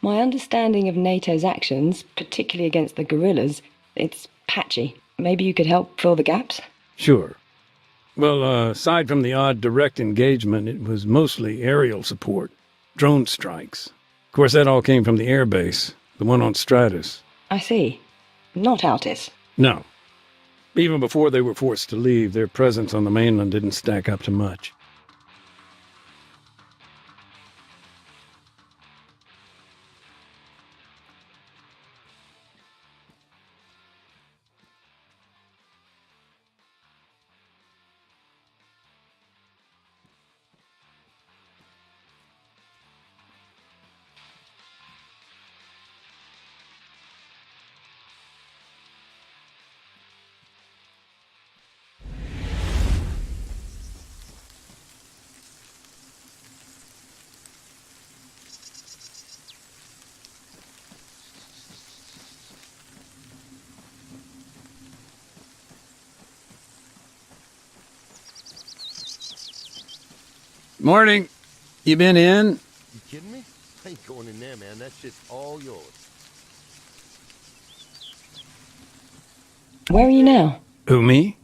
My understanding of NATO's actions, particularly against the guerrillas, it's patchy. Maybe you could help fill the gaps? Sure. Well, aside from the odd direct engagement, it was mostly aerial support, drone strikes. Of course, that all came from the airbase, the one on Stratus. I see. Not Altis. No. Even before they were forced to leave, their presence on the mainland didn't stack up to much. Morning. You been in? You kidding me? I ain't going in there, man. That shit's all yours. Where are you now? Who, me?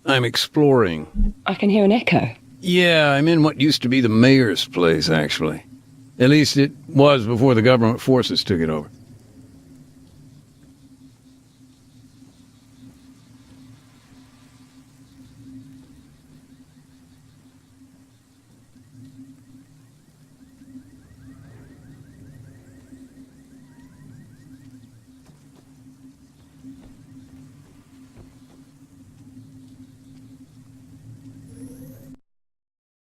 I'm exploring. I can hear an echo. Yeah, I'm in what used to be the mayor's place, actually. At least it was before the government forces took it over.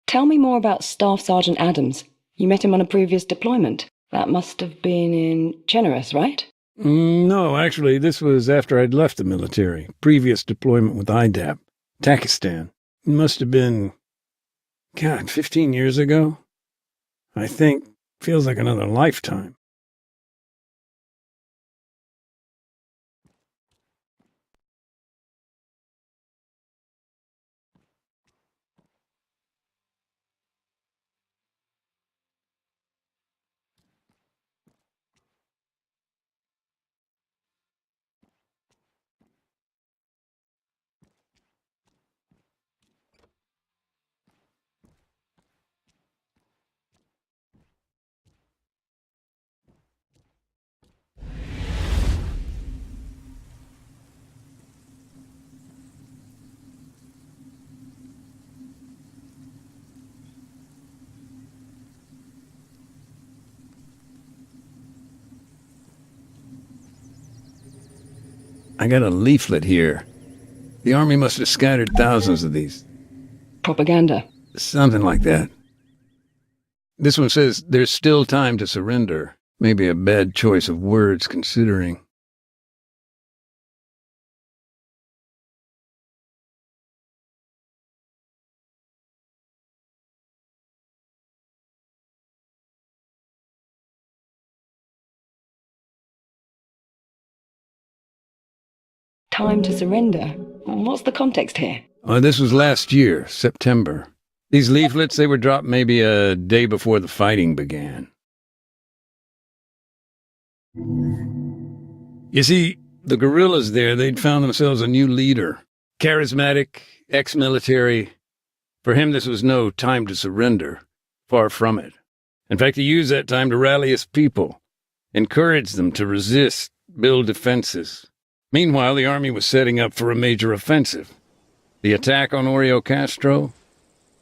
Tell me more about Staff Sergeant Adams. You met him on a previous deployment. That must have been in Generous, right? No, actually, this was after I'd left the military. Previous deployment with IDAP, Takistan. It must have been, 15 years ago? I think. Feels like another lifetime. I got a leaflet here. The Army must have scattered thousands of these. Propaganda. Something like that. This one says, there's still time to surrender. Maybe a bad choice of words, considering. Time to surrender. What's the context here? This was last year, September. These leaflets, they were dropped maybe a day before the fighting began. You see, the guerrillas there, they'd found themselves a new leader. Charismatic, ex-military. For him, this was no time to surrender. Far from it. In fact, he used that time to rally his people, encourage them to resist, build defenses. Meanwhile, the Army was setting up for a major offensive. The attack on Oreo Castro?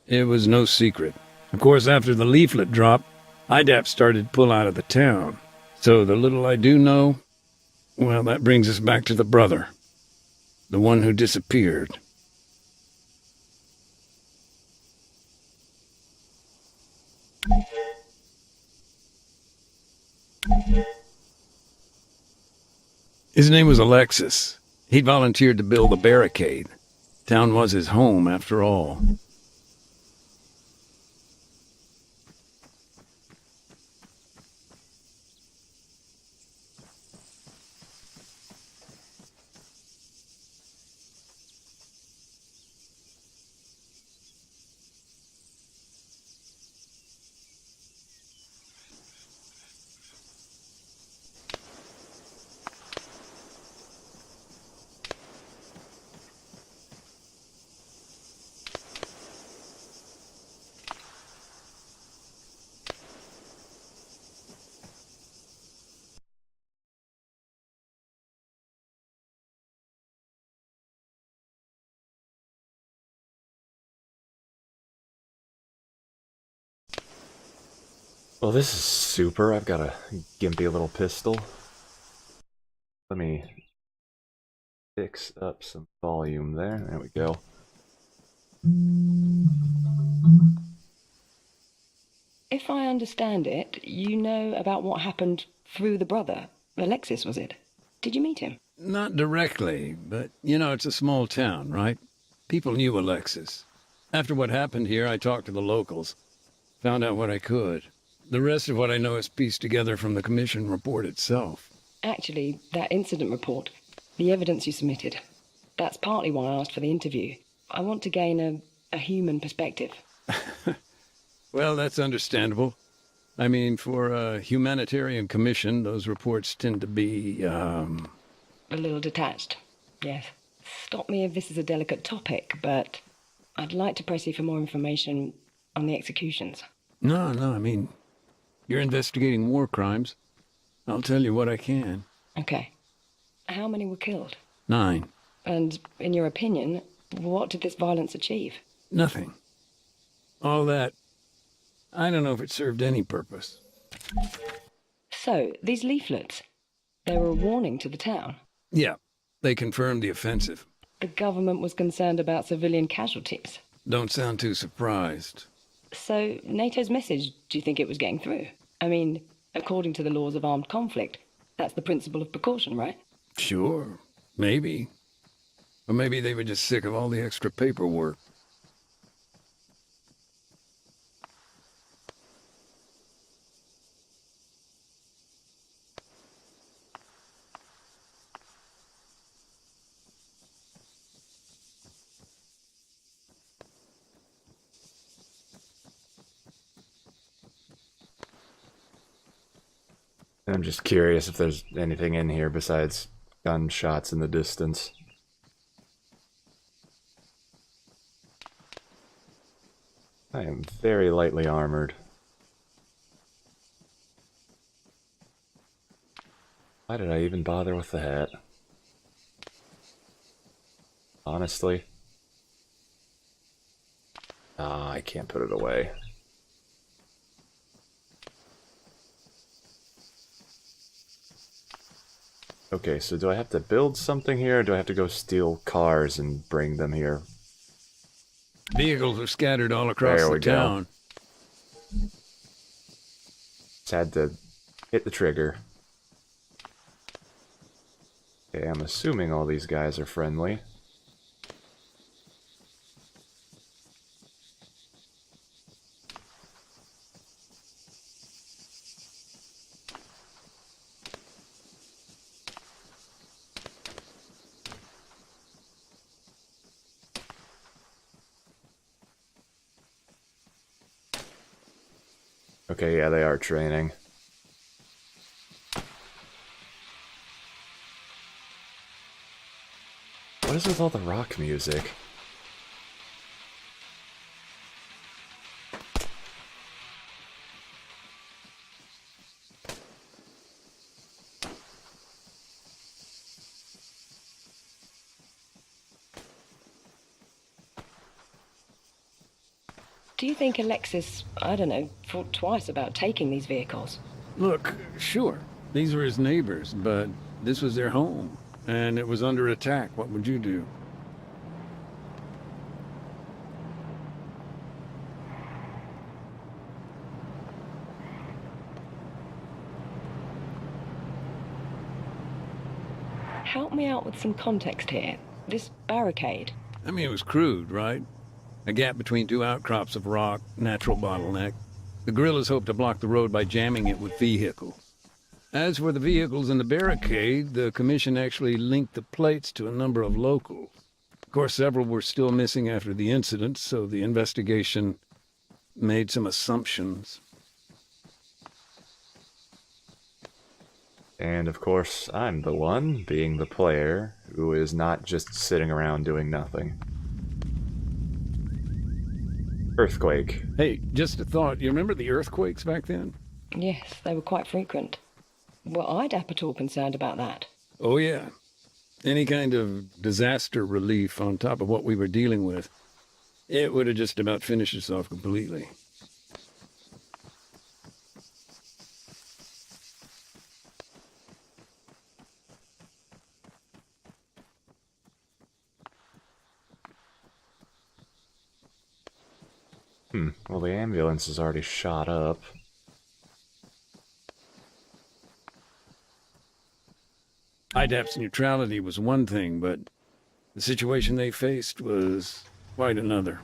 It was no secret. Of course, after the leaflet drop, IDAP started to pull out of the town. So the little I do know, well, that brings us back to the brother. The one who disappeared. His name was Alexis. He'd volunteered to build a barricade. Town was his home, after all. Well, this is super. I've got a gimpy little pistol. Let me fix up some volume there. There we go. If I understand it, you know about what happened through the brother. Alexis, was it? Did you meet him? Not directly, but, it's a small town, right? People knew Alexis. After what happened here, I talked to the locals, found out what I could. The rest of what I know is pieced together from the commission report itself. Actually, that incident report, the evidence you submitted, that's partly why I asked for the interview. I want to gain a human perspective. Well, that's understandable. I mean, for a humanitarian commission, those reports tend to be, A little detached, yes. Stop me if this is a delicate topic, but I'd like to press you for more information on the executions. No, I mean, you're investigating war crimes. I'll tell you what I can. Okay. How many were killed? 9. And, in your opinion, what did this violence achieve? Nothing. All that, I don't know if it served any purpose. So, these leaflets, they were a warning to the town. Yeah, they confirmed the offensive. The government was concerned about civilian casualties. Don't sound too surprised. So, NATO's message, do you think it was getting through? I mean, according to the laws of armed conflict, that's the principle of precaution, right? Sure, maybe. Or maybe they were just sick of all the extra paperwork. I'm just curious if there's anything in here besides gunshots in the distance. I am very lightly armored. Why did I even bother with the hat? Honestly. Ah, I can't put it away. Okay, so do I have to build something here, or do I have to go steal cars and bring them here? Vehicles are scattered all across There the we go. town. Just had to hit the trigger. Okay, I'm assuming all these guys are friendly. Okay, yeah, they are training. What is with all the rock music? Do you think Alexis, I don't know, thought twice about taking these vehicles? Look, sure, these were his neighbors, but this was their home, and it was under attack. What would you do? Help me out with some context here. This barricade. I mean, it was crude, right? A gap between 2 outcrops of rock, natural bottleneck. The guerrillas hoped to block the road by jamming it with vehicles. As for the vehicles in the barricade, the commission actually linked the plates to a number of locals. Of course, several were still missing after the incident, so the investigation made some assumptions. And of course, I'm the one, being the player, who is not just sitting around doing nothing. Earthquake. Hey, just a thought. You remember the earthquakes back then? Yes, they were quite frequent. Were IDAP at all concerned about that? Oh, yeah. Any kind of disaster relief on top of what we were dealing with, it would have just about finished us off completely. Well, the ambulance is already shot up. IDAP's neutrality was one thing, but the situation they faced was quite another.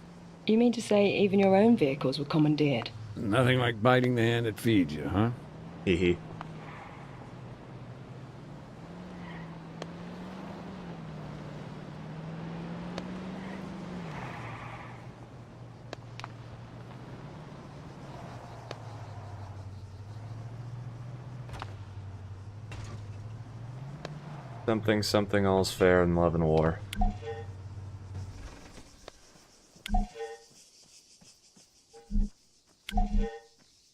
You mean to say even your own vehicles were commandeered? Nothing like biting the hand that feeds you, huh? Hehe. Something, all's fair in love and war.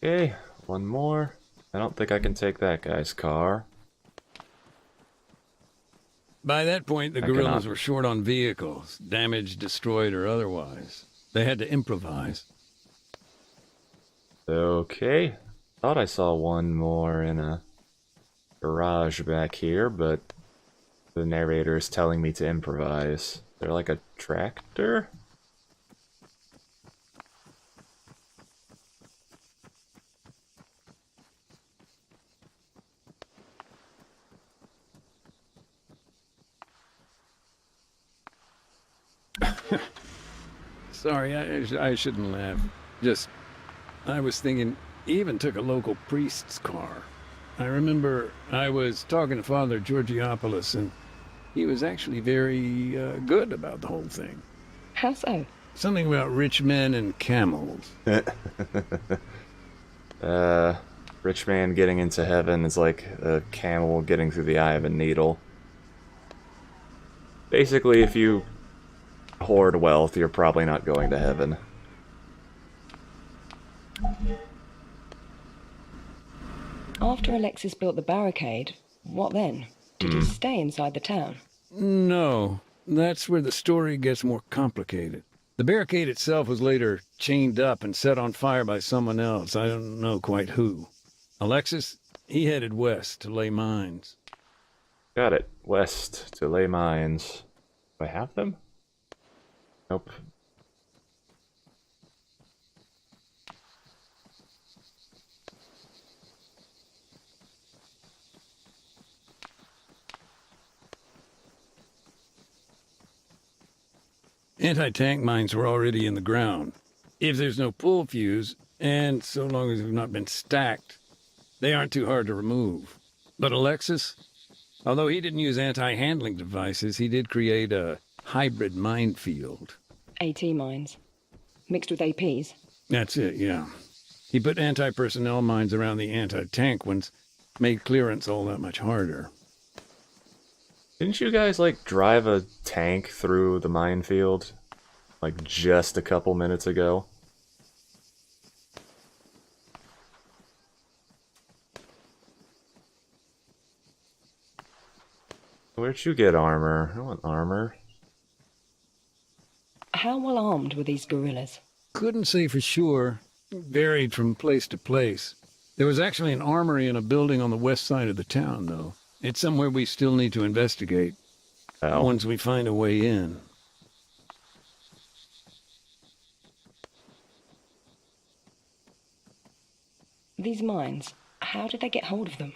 Okay, one more. I don't think I can take that guy's car. By that point, the I guerrillas cannot. were short on vehicles, damaged, destroyed, or otherwise. They had to improvise. Okay. Thought I saw one more in a garage back here, but the narrator is telling me to improvise. They're like a tractor? Sorry, I shouldn't laugh. Just, I was thinking, he even took a local priest's car. I remember I was talking to Father Georgiopoulos, and he was actually very good about the whole thing. How so? Something about rich men and camels. Rich man getting into heaven is like a camel getting through the eye of a needle. Basically, if you hoard wealth, you're probably not going to heaven. After Alexis built the barricade, what then? Did he stay inside the town? No, that's where the story gets more complicated. The barricade itself was later chained up and set on fire by someone else. I don't know quite who. Alexis, he headed west to lay mines. Got it. West to lay mines. Do I have them? Nope. Anti-tank mines were already in the ground. If there's no pull fuse, and so long as they've not been stacked, they aren't too hard to remove. But Alexis, although he didn't use anti-handling devices, he did create a hybrid minefield. AT mines. Mixed with APs. That's it, yeah. He put anti-personnel mines around the anti-tank ones, made clearance all that much harder. Didn't you guys, like, drive a tank through the minefield? Like, just a couple minutes ago? Where'd you get armor? I want armor. How well armed were these guerrillas? Couldn't say for sure. Varied from place to place. There was actually an armory in a building on the west side of the town, though. It's somewhere we still need to investigate. Oh. Once we find a way in. These mines, how did they get hold of them?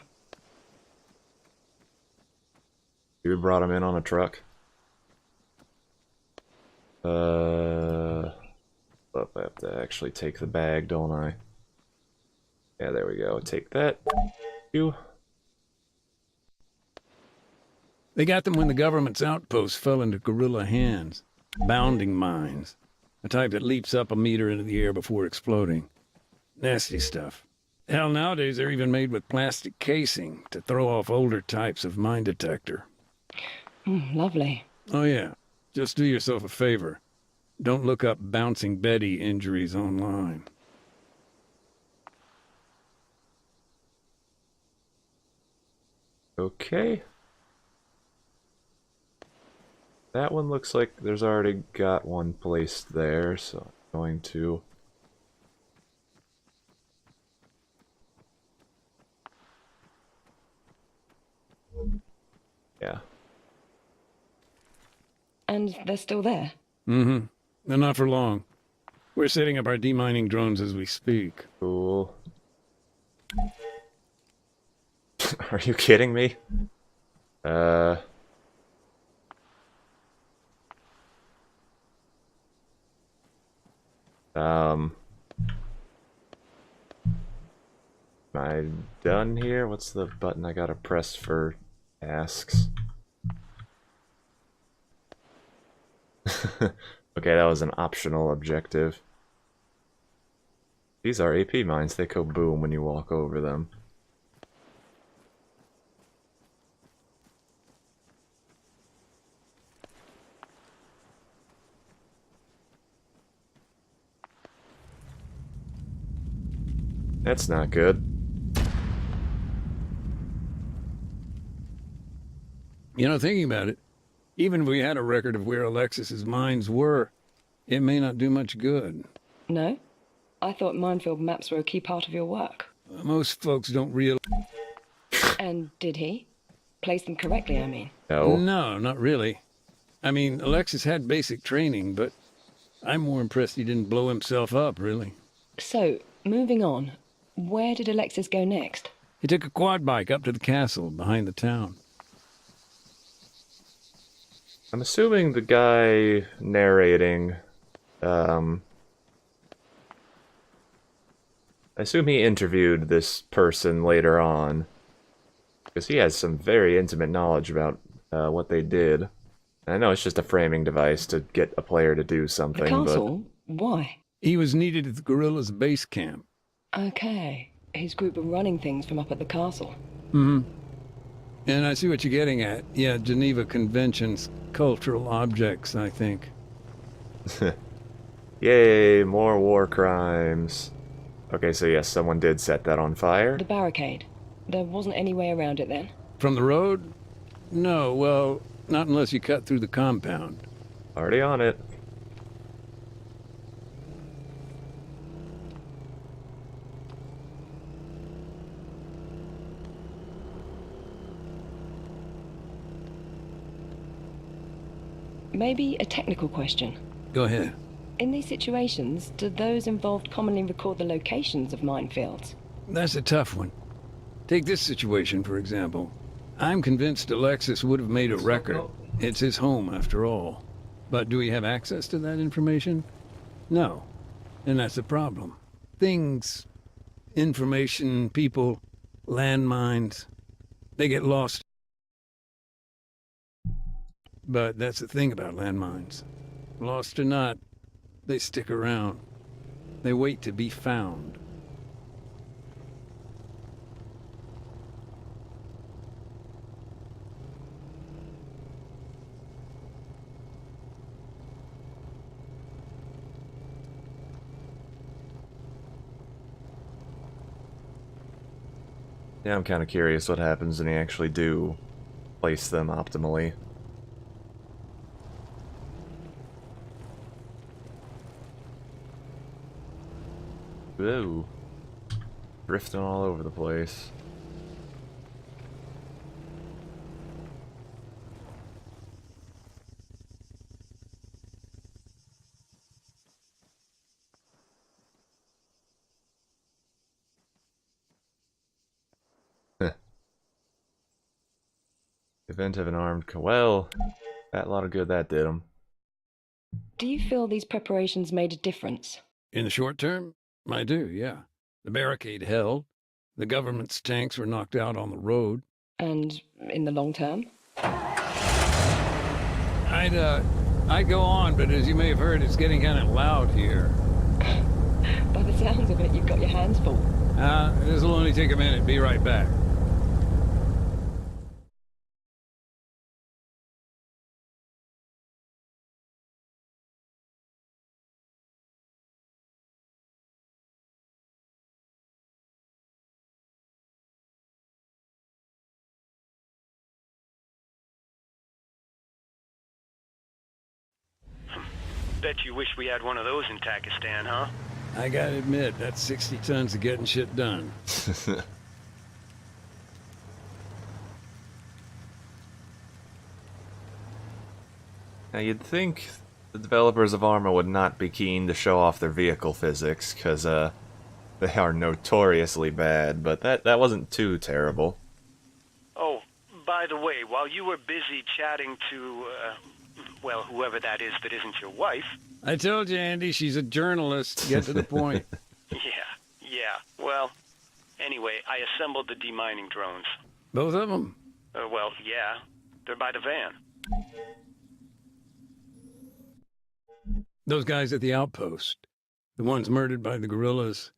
You brought him in on a truck? But I have to actually take the bag, don't I? Yeah, there we go. Take that. You. They got them when the government's outposts fell into guerrilla hands. Bounding mines. A type that leaps up a meter into the air before exploding. Nasty stuff. Hell, nowadays they're even made with plastic casing to throw off older types of mine detector. Lovely. Oh yeah, just do yourself a favor. Don't look up Bouncing Betty injuries online. Okay. That one looks like there's already got one placed there, so I'm going to... Yeah. And they're still there? Mm-hmm. They're not for long. We're setting up our demining drones as we speak. Cool. Are you kidding me? Am I done here? What's the button I gotta press for tasks? Okay, that was an optional objective. These are AP mines. They go boom when you walk over them. That's not good. You know, thinking about it, even if we had a record of where Alexis's mines were, it may not do much good. No? I thought minefield maps were a key part of your work. Most folks don't realize... And did he? Place them correctly, I mean. No. No, not really. I mean, Alexis had basic training, but I'm more impressed he didn't blow himself up, really. So, moving on. Where did Alexis go next? He took a quad bike up to the castle behind the town. I'm assuming the guy narrating, I assume he interviewed this person later on, because he has some very intimate knowledge about what they did. And I know it's just a framing device to get a player to do something, The castle? Why? He was needed at the guerrillas' base camp. Okay. His group were running things from up at the castle. Mm-hmm. And I see what you're getting at. Yeah, Geneva Convention's cultural objects, I think. but... Yay, more war crimes. Okay, so yes, someone did set that on fire. The barricade. There wasn't any way around it then? From the road? No, well, not unless you cut through the compound. Already on it. Maybe a technical question. Go ahead. In these situations, do those involved commonly record the locations of minefields? That's a tough one. Take this situation, for example. I'm convinced Alexis would have made a record. It's his home, after all. But do we have access to that information? No. And that's the problem. Things, information, people, landmines, they get lost. But that's the thing about landmines. Lost or not, they stick around. They wait to be found. Yeah, I'm kind of curious what happens when you actually do place them optimally. Whoa. Drifting all over the place. Event of an armed well, that lot of good that did them. Do you feel these preparations made a difference? In the short term, I do, yeah. The barricade held. The government's tanks were knocked out on the road. And in the long term? I'd go on, but as you may have heard, it's getting kind of loud here. By the sounds of it, you've got your hands full. This'll only take a minute. Be right back. Bet you wish we had one of those in Pakistan, huh? I gotta admit, that's 60 tons of getting shit done. Now you'd think The developers of Arma would not be keen to show off their vehicle physics, because they are notoriously bad, but that wasn't too terrible. Oh, by the way, while you were busy chatting to, well, whoever that is that isn't your wife... I told you, Andy, she's a journalist. Get to the point. Yeah. Well, anyway, I assembled the demining drones. Both of them? Well, yeah. They're by the van. Those guys at the outpost, the ones murdered by the guerrillas,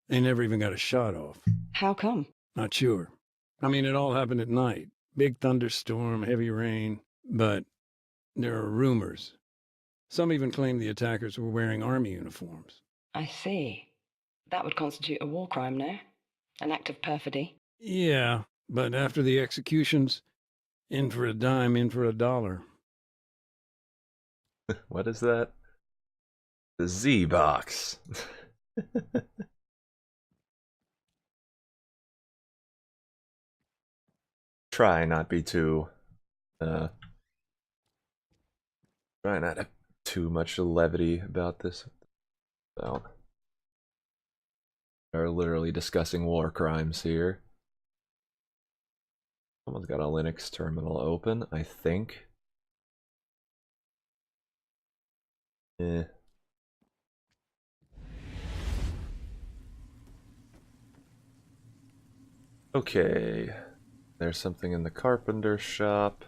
they never even got a shot off. How come? Not sure. I mean, it all happened at night. Big thunderstorm, heavy rain. But there are rumors. Some even claim the attackers were wearing army uniforms. I see. That would constitute a war crime, no? An act of perfidy. Yeah, but after the executions, in for a dime, in for a dollar. What is that? The Z-Box. Try not be too... try not to have too much levity about this. Well, we're literally discussing war crimes here. Someone's got a Linux terminal open, I think. Okay. There's something in the carpenter shop.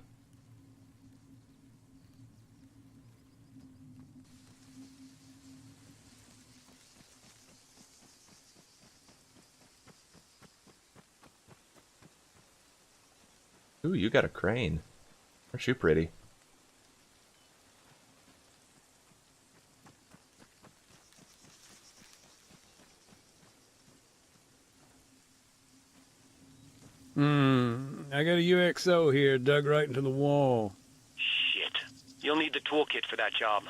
Ooh, you got a crane. Aren't you pretty? I got a UXO here dug right into the wall. Shit. You'll need the toolkit for that job.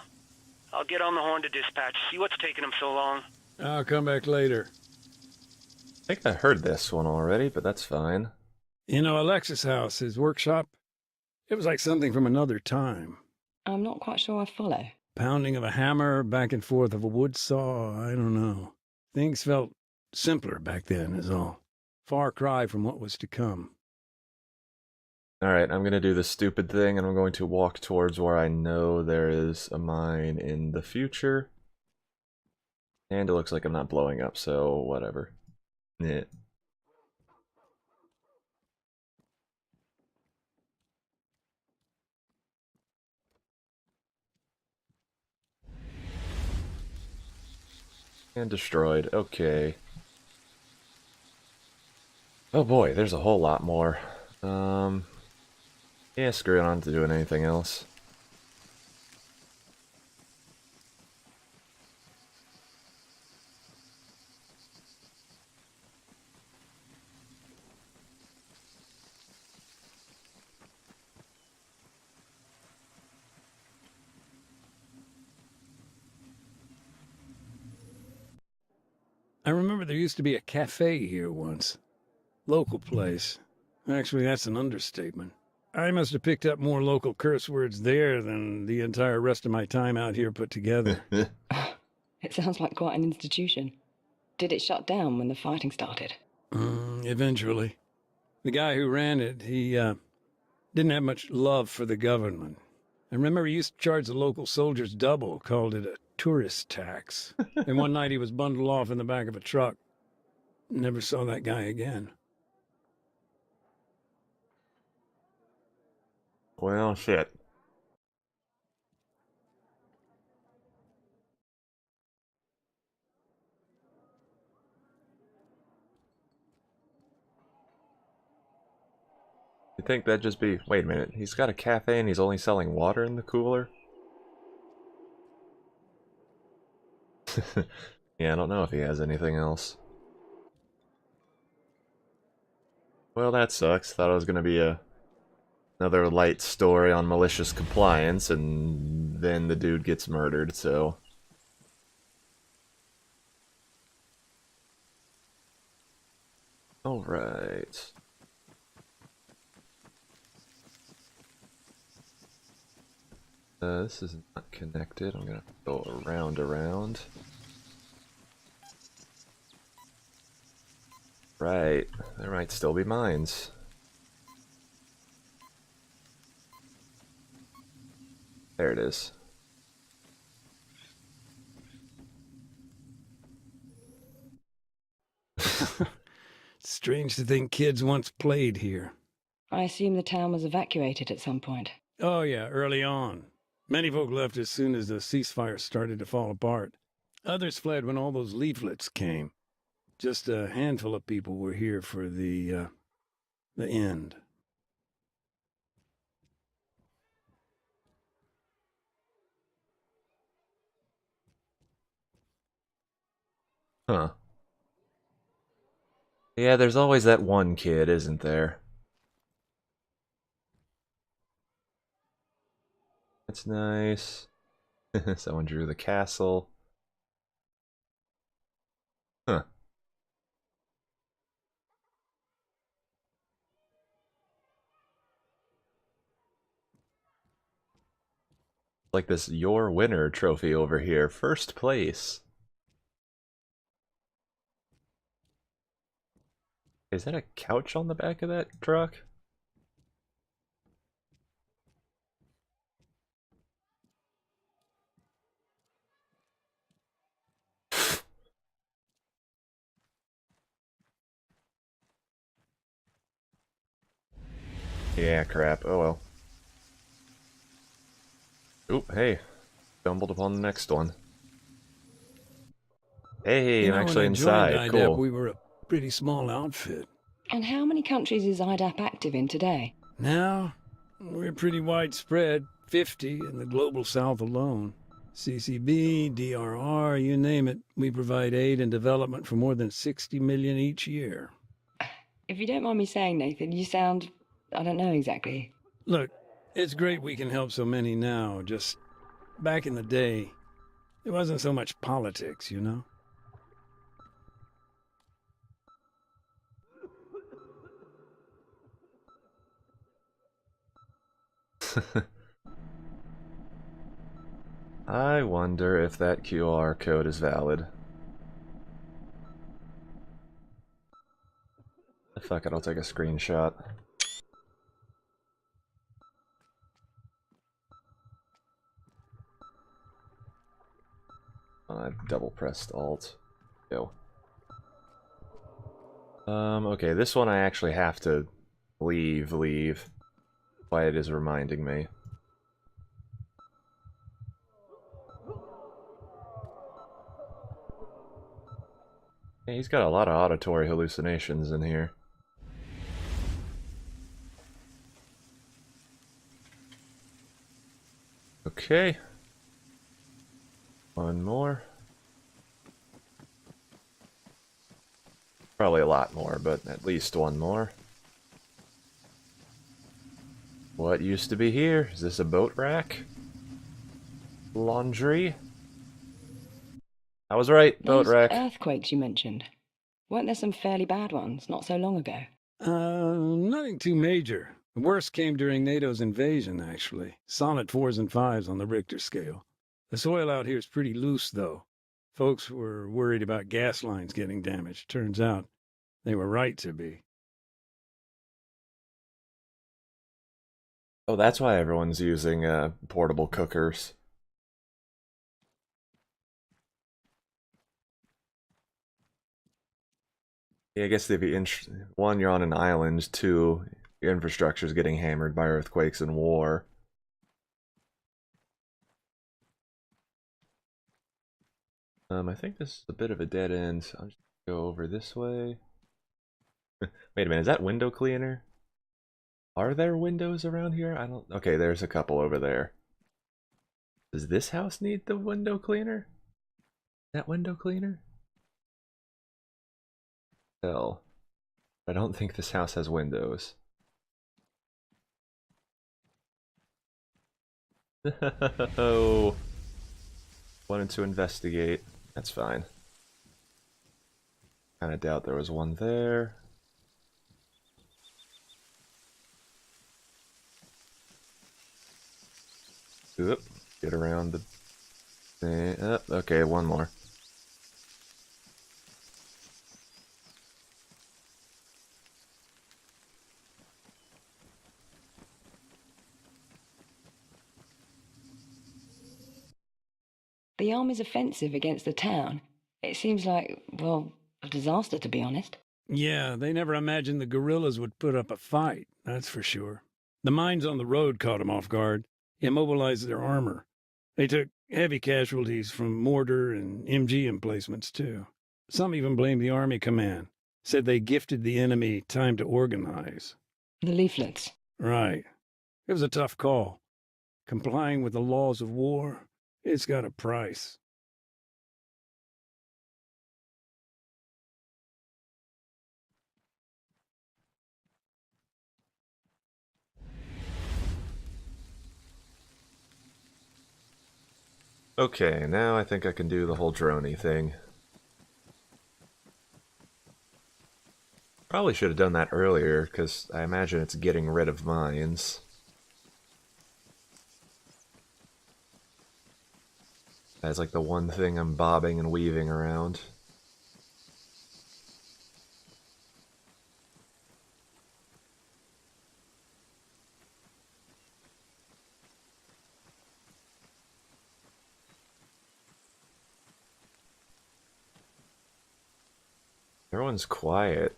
I'll get on the horn to dispatch, see what's taking them so long. I'll come back later. I think I heard this one already, but that's fine. You know, Alexis' house, his workshop, it was like something from another time. I'm not quite sure I follow. Pounding of a hammer, back and forth of a wood saw, I don't know. Things felt simpler back then, is all. Far cry from what was to come. Alright, I'm gonna do the stupid thing, and I'm going to walk towards where I know there is a mine in the future. And it looks like I'm not blowing up, so whatever. Yeah. And destroyed. Okay. Oh boy, there's a whole lot more. Yeah, screw it, on to doing anything else. I remember there used to be a cafe here once. Local place. Actually, that's an understatement. I must have picked up more local curse words there than the entire rest of my time out here put together. It sounds like quite an institution. Did it shut down when the fighting started? Eventually. The guy who ran it, he didn't have much love for the government. I remember he used to charge the local soldiers double, called it a tourist tax. And one night he was bundled off in the back of a truck. Never saw that guy again. Well, shit. You think that'd just be... Wait a minute, he's got a cafe and he's only selling water in the cooler? Yeah, I don't know if he has anything else. Well, that sucks. Thought it was gonna be another light story on malicious compliance, and then the dude gets murdered, so... Alright. This is not connected. I'm gonna go around. Right. There might still be mines. There it is. Strange to think kids once played here. I assume the town was evacuated at some point. Oh, yeah, early on. Many folk left as soon as the ceasefire started to fall apart. Others fled when all those leaflets came. Just a handful of people were here for the end. Huh. Yeah, there's always that one kid, isn't there? That's nice. Someone drew the castle. Huh. Like this Your Winner trophy over here. First place. Is that a couch on the back of that truck? Yeah, crap. Oh well. Oop, hey. Stumbled upon the next one. Hey, You I'm know, when actually I joined inside. IDAP, Cool. we were a pretty small outfit. And how many countries is IDAP active in today? Now, we're pretty widespread, 50 in the global south alone. CCB, DRR, you name it, we provide aid and development for more than 60 million each year. If you don't mind me saying, Nathan, you sound... I don't know exactly. Look, it's great we can help so many now, just back in the day, it wasn't so much politics, you know? I wonder if that QR code is valid. Fuck it, I'll take a screenshot. I've double pressed Alt. Go. Okay, this one I actually have to leave. Why it is reminding me. Yeah, he's got a lot of auditory hallucinations in here. Okay. One more. Probably a lot more, but at least one more. What used to be here? Is this a boat rack? Laundry? I was right, boat Those rack. earthquakes you mentioned, weren't there some fairly bad ones not so long ago? Nothing too major. The worst came during NATO's invasion, actually. Solid 4s and 5s on the Richter scale. The soil out here is pretty loose, though. Folks were worried about gas lines getting damaged. Turns out they were right to be. Oh, that's why everyone's using portable cookers. Yeah, I guess they'd be one, you're on an island. Two, your infrastructure's getting hammered by earthquakes and war. I think this is a bit of a dead end. So I'm just gonna go over this way. Wait a minute, is that window cleaner? Are there windows around here? I don't... Okay, there's a couple over there. Does this house need the window cleaner? That window cleaner? Hell. I don't think this house has windows. Oh. Wanted to investigate. That's fine. Kinda doubt there was one there. Oop. Get around the thing. Okay, one more. The Army's offensive against the town. It seems like, well, a disaster, to be honest. Yeah, they never imagined the guerrillas would put up a fight, that's for sure. The mines on the road caught them off guard, immobilized their armor. They took heavy casualties from mortar and MG emplacements, too. Some even blamed the Army command, said they gifted the enemy time to organize. The leaflets. Right. It was a tough call. Complying with the laws of war, it's got a price. Okay, now I think I can do the whole droney thing. Probably should have done that earlier, because I imagine it's getting rid of mines. That's like the one thing I'm bobbing and weaving around. Everyone's quiet.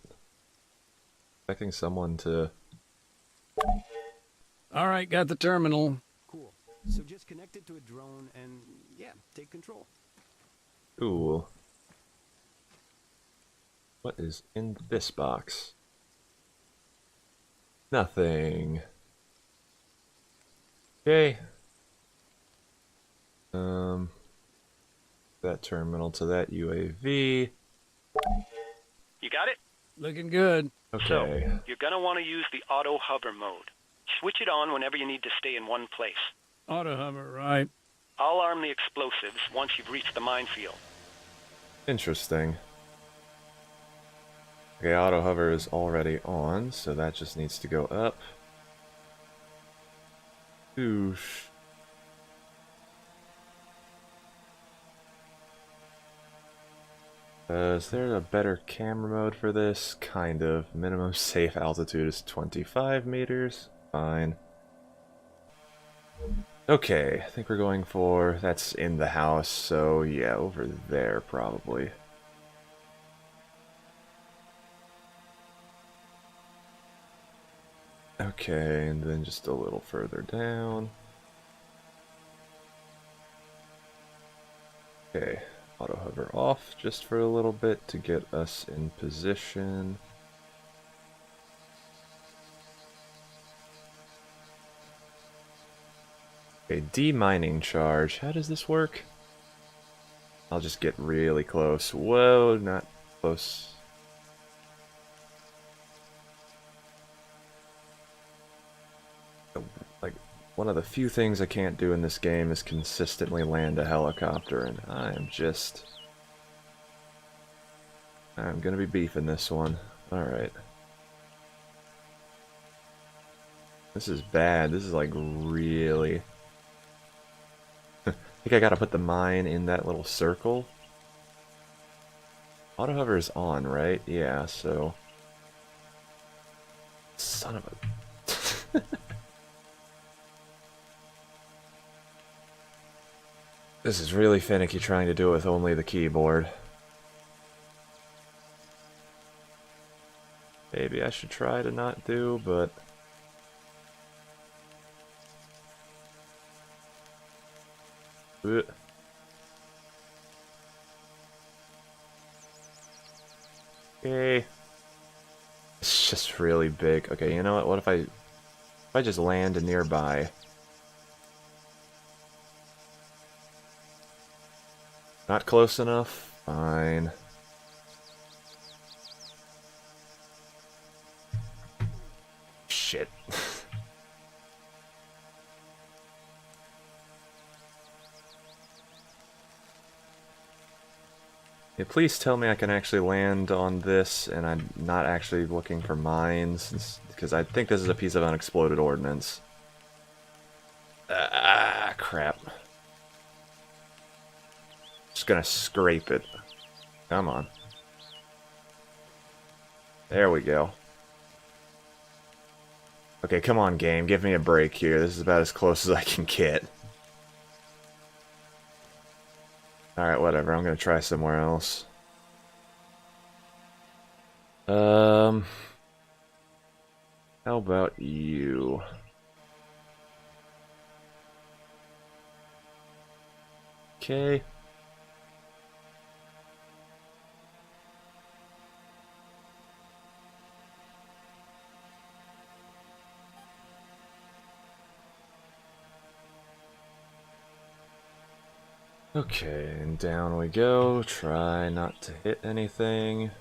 Expecting someone to... All right, got the terminal. Cool. So just connect it to a drone and, yeah, take control. Ooh. What is in this box? Nothing. Okay. That terminal to that UAV. You got it? Looking good. Okay. So, you're going to want to use the auto hover mode. Switch it on whenever you need to stay in one place. Auto hover, right. I'll arm the explosives once you've reached the minefield. Interesting. Okay, auto hover is already on, so that just needs to go up. Oosh. Is there a better camera mode for this? Kind of. Minimum safe altitude is 25 meters. Fine. Okay, I think we're going for... That's in the house, so yeah, over there probably. Okay, and then just a little further down. Okay, auto hover off just for a little bit to get us in position. Okay, demining charge. How does this work? I'll just get really close. Whoa, not close. Like, one of the few things I can't do in this game is consistently land a helicopter, and I'm gonna be beefing this one. Alright. This is bad. This is like really... I think I gotta put the mine in that little circle. Auto hover is on, right? Yeah, so... Son of a... This is really finicky trying to do it with only the keyboard. Maybe I should try to not do, but... Okay. It's just really big. Okay, you know what? What if I just land nearby? Not close enough? Fine. Shit. Yeah, please tell me I can actually land on this and I'm not actually looking for mines, because I think this is a piece of unexploded ordnance. Ah, crap. gonna scrape it. Come on. There we go. Okay, come on, game. Give me a break here. This is about as close as I can get. Alright, whatever. I'm gonna try somewhere else. How about you? Okay. Okay, and down we go. Try not to hit anything.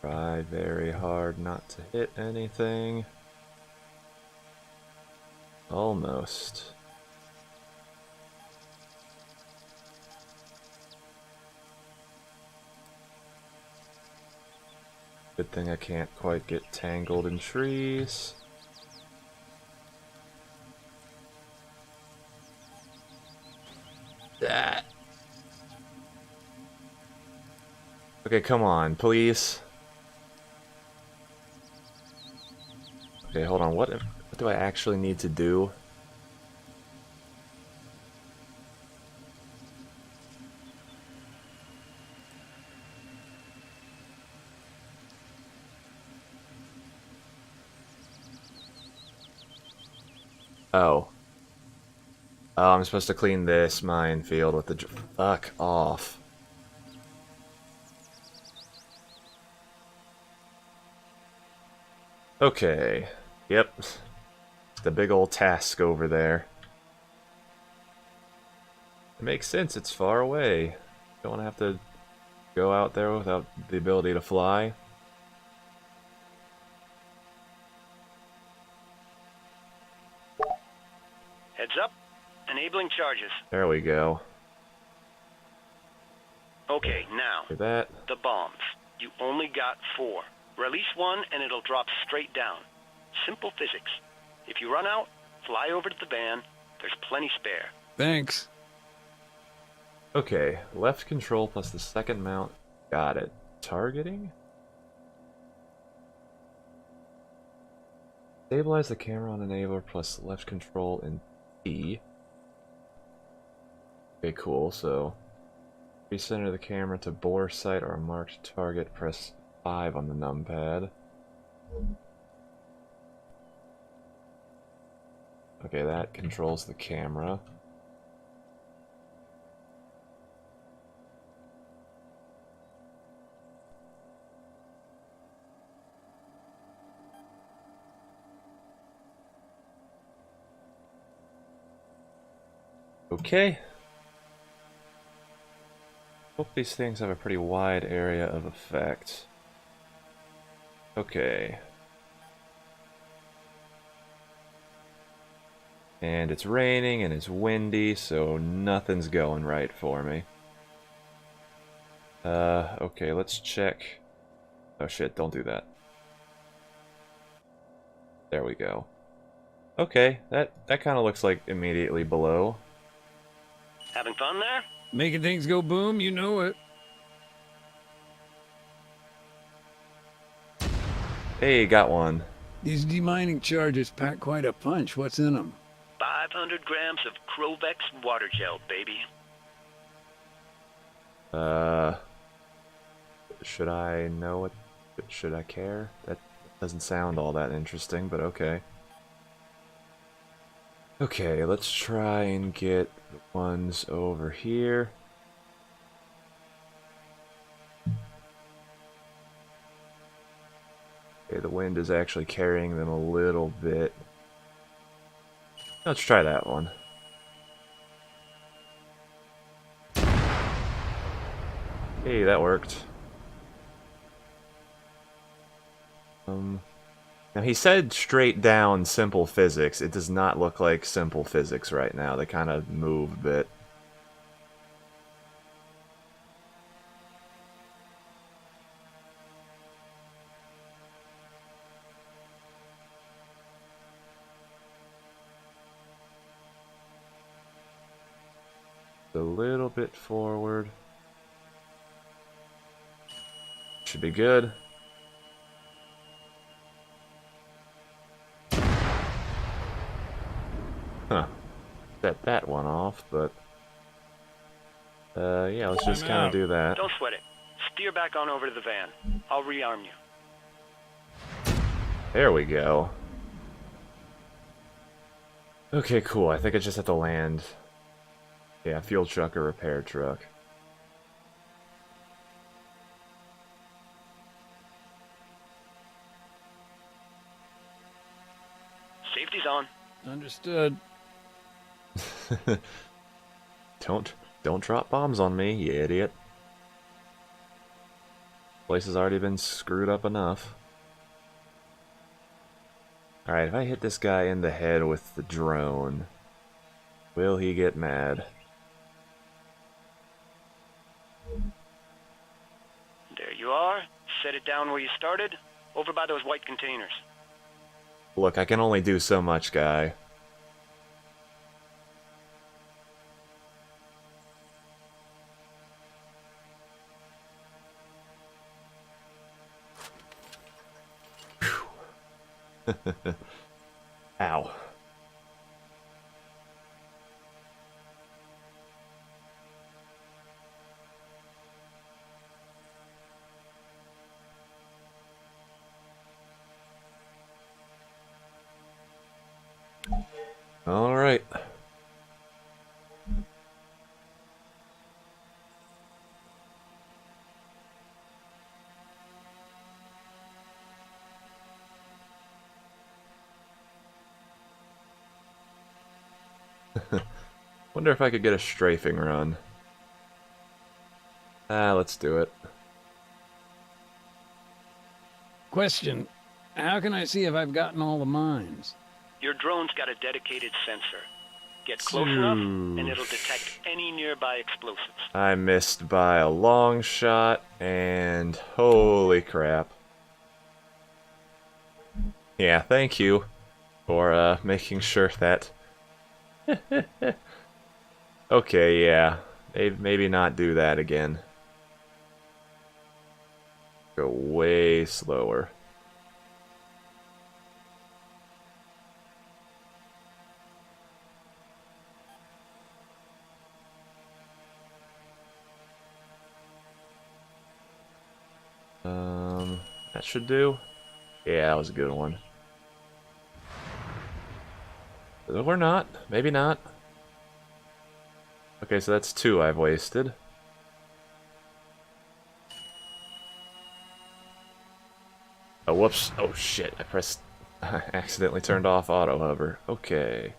Try very hard not to hit anything. Almost. Good thing I can't quite get tangled in trees. Ah. Okay, come on, please. Okay, hold on. What do I actually need to do? Oh. Oh, I'm supposed to clean this minefield with the... Fuck off. Okay. Yep. The big old task over there. It makes sense, it's far away. Don't have to go out there without the ability to fly. Heads up. Enabling charges. There we go. Okay, now, Do that. the bombs. You only got 4. Release one and it'll drop straight down. Simple physics. If you run out, fly over to the van. There's plenty spare. Thanks. Okay, left control plus the second mount. Got it. Targeting? Stabilize the camera on enabler plus left control and T. Okay, cool. So, recenter the camera to bore sight or marked target. Press 5 on the numpad. Okay, that controls the camera. Okay. Hope these things have a pretty wide area of effect. Okay. And it's raining and it's windy, so nothing's going right for me. Okay, let's check. Oh shit, don't do that. There we go. Okay, that kind of looks like immediately below. Having fun there? Making things go boom, you know it. Hey, got one. These demining charges pack quite a punch. What's in them? 500 grams of Crovex water gel, baby. Should I know it? Should I care? That doesn't sound all that interesting, but okay. Okay, let's try and get the ones over here. Okay, the wind is actually carrying them a little bit. Let's try that one. Hey, that worked. Now he said straight down simple physics. It does not look like simple physics right now. They kind of move a bit. a little bit forward. Should be good. Huh. Set that one off, but... yeah, let's just kind of do that. Don't sweat it. Steer back on over to the van. I'll rearm you. There we go. Okay, cool. I think I just have to land. Yeah, fuel truck or repair truck. Safety's on. Understood. Don't drop bombs on me, you idiot. Place has already been screwed up enough. Alright, if I hit this guy in the head with the drone, will he get mad? There you are. Set it down where you started. Over by those white containers. Look, I can only do so much, guy. Ow. All right. Wonder if I could get a strafing run. Let's do it. Question. How can I see if I've gotten all the mines? Your drone's got a dedicated sensor. Get close enough, and it'll detect any nearby explosives. I missed by a long shot, and holy crap. Yeah, thank you for making sure that... Okay, yeah. Maybe not do that again. Go way slower. That should do. Yeah, that was a good one. Or not. Maybe not. Okay, so that's 2 I've wasted. Oh, whoops. Oh, shit. I accidentally turned off auto hover. Okay.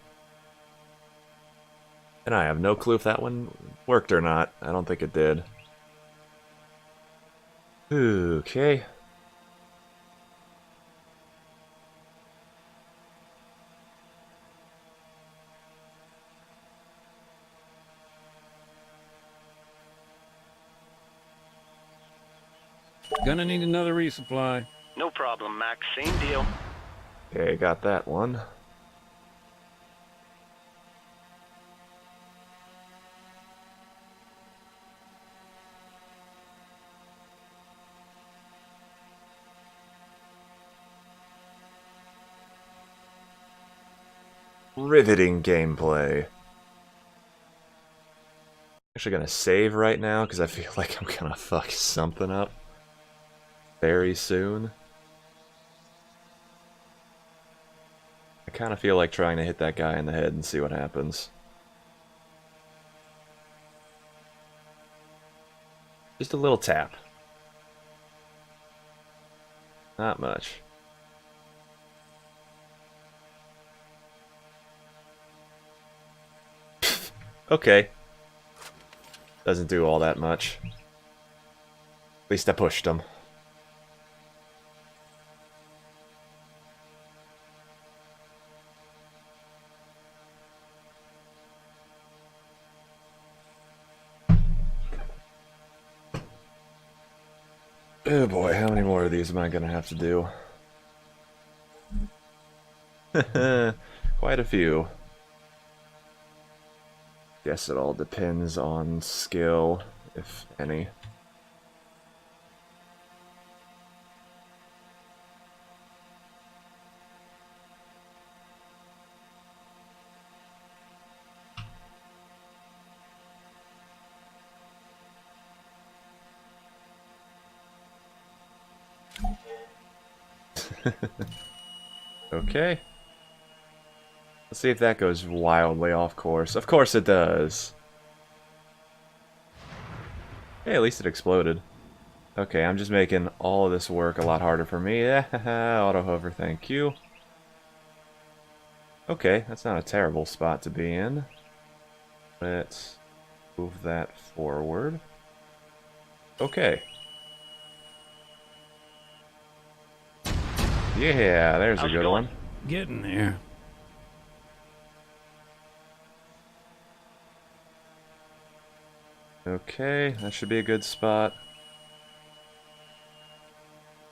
And I have no clue if that one worked or not. I don't think it did. Okay. Gonna need another resupply. No problem, Max. Same deal. Okay, got that one. Riveting gameplay. Actually gonna save right now because I feel like I'm gonna fuck something up very soon. I kind of feel like trying to hit that guy in the head and see what happens. Just a little tap. Not much. Okay. Doesn't do all that much. At least I pushed him. Oh boy, how many more of these am I gonna have to do? Quite a few. Guess it all depends on skill, if any. Okay. Let's see if that goes wildly off course. Of course it does. Hey, at least it exploded. Okay, I'm just making all of this work a lot harder for me. Auto hover, thank you. Okay, that's not a terrible spot to be in. Let's move that forward. Okay. Yeah, there's a good one. Getting there. Okay, that should be a good spot.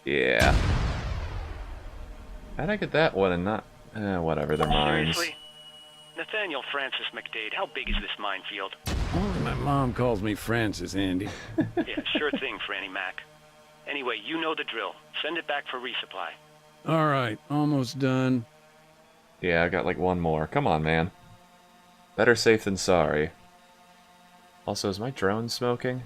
Yeah. How'd I get that one and not... whatever, they're mines. Seriously? Nathaniel Francis McDade, how big is this minefield? Only my mom calls me Francis, Andy. Yeah, sure thing, Franny Mac. Anyway, you know the drill. Send it back for resupply. All right, almost done. Yeah, I got like one more. Come on, man. Better safe than sorry. Also, is my drone smoking?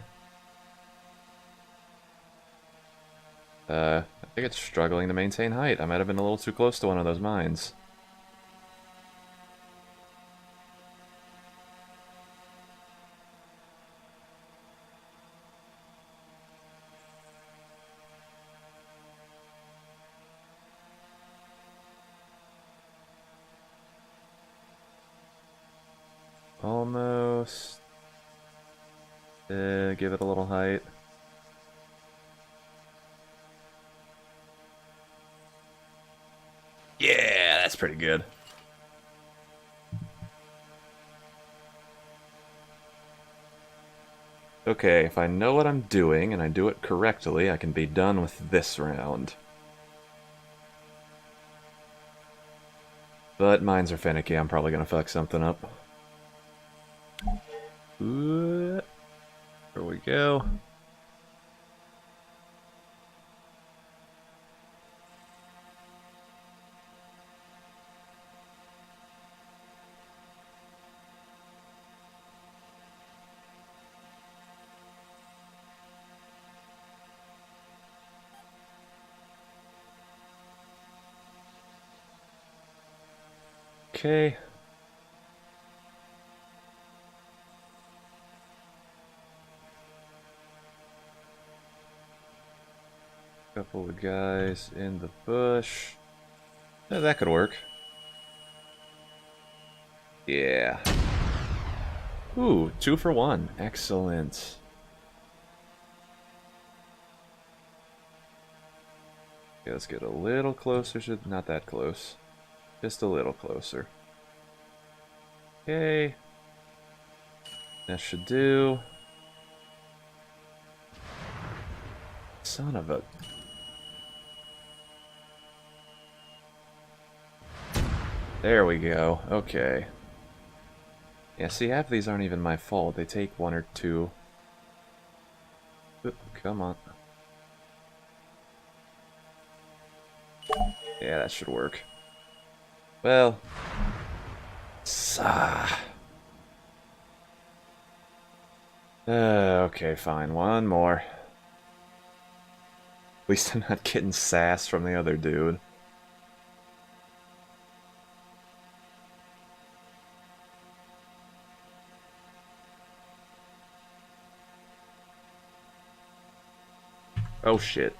I think it's struggling to maintain height. I might have been a little too close to one of those mines. Almost. Give it a little height. Yeah, that's pretty good. Okay, if I know what I'm doing and I do it correctly, I can be done with this round. But mines are finicky, I'm probably gonna fuck something up. Ooh, there we go. Okay. Couple of guys in the bush. Yeah, that could work. Yeah. Ooh, 2 for 1. Excellent. Okay, let's get a little closer to... Not that close. Just a little closer. Okay. That should do. Son of a... There we go. Okay. Yeah, see, half of these aren't even my fault. They take 1 or 2. Oop, come on. Yeah, that should work. Well... okay, fine. One more. At least I'm not getting sass from the other dude. Oh shit.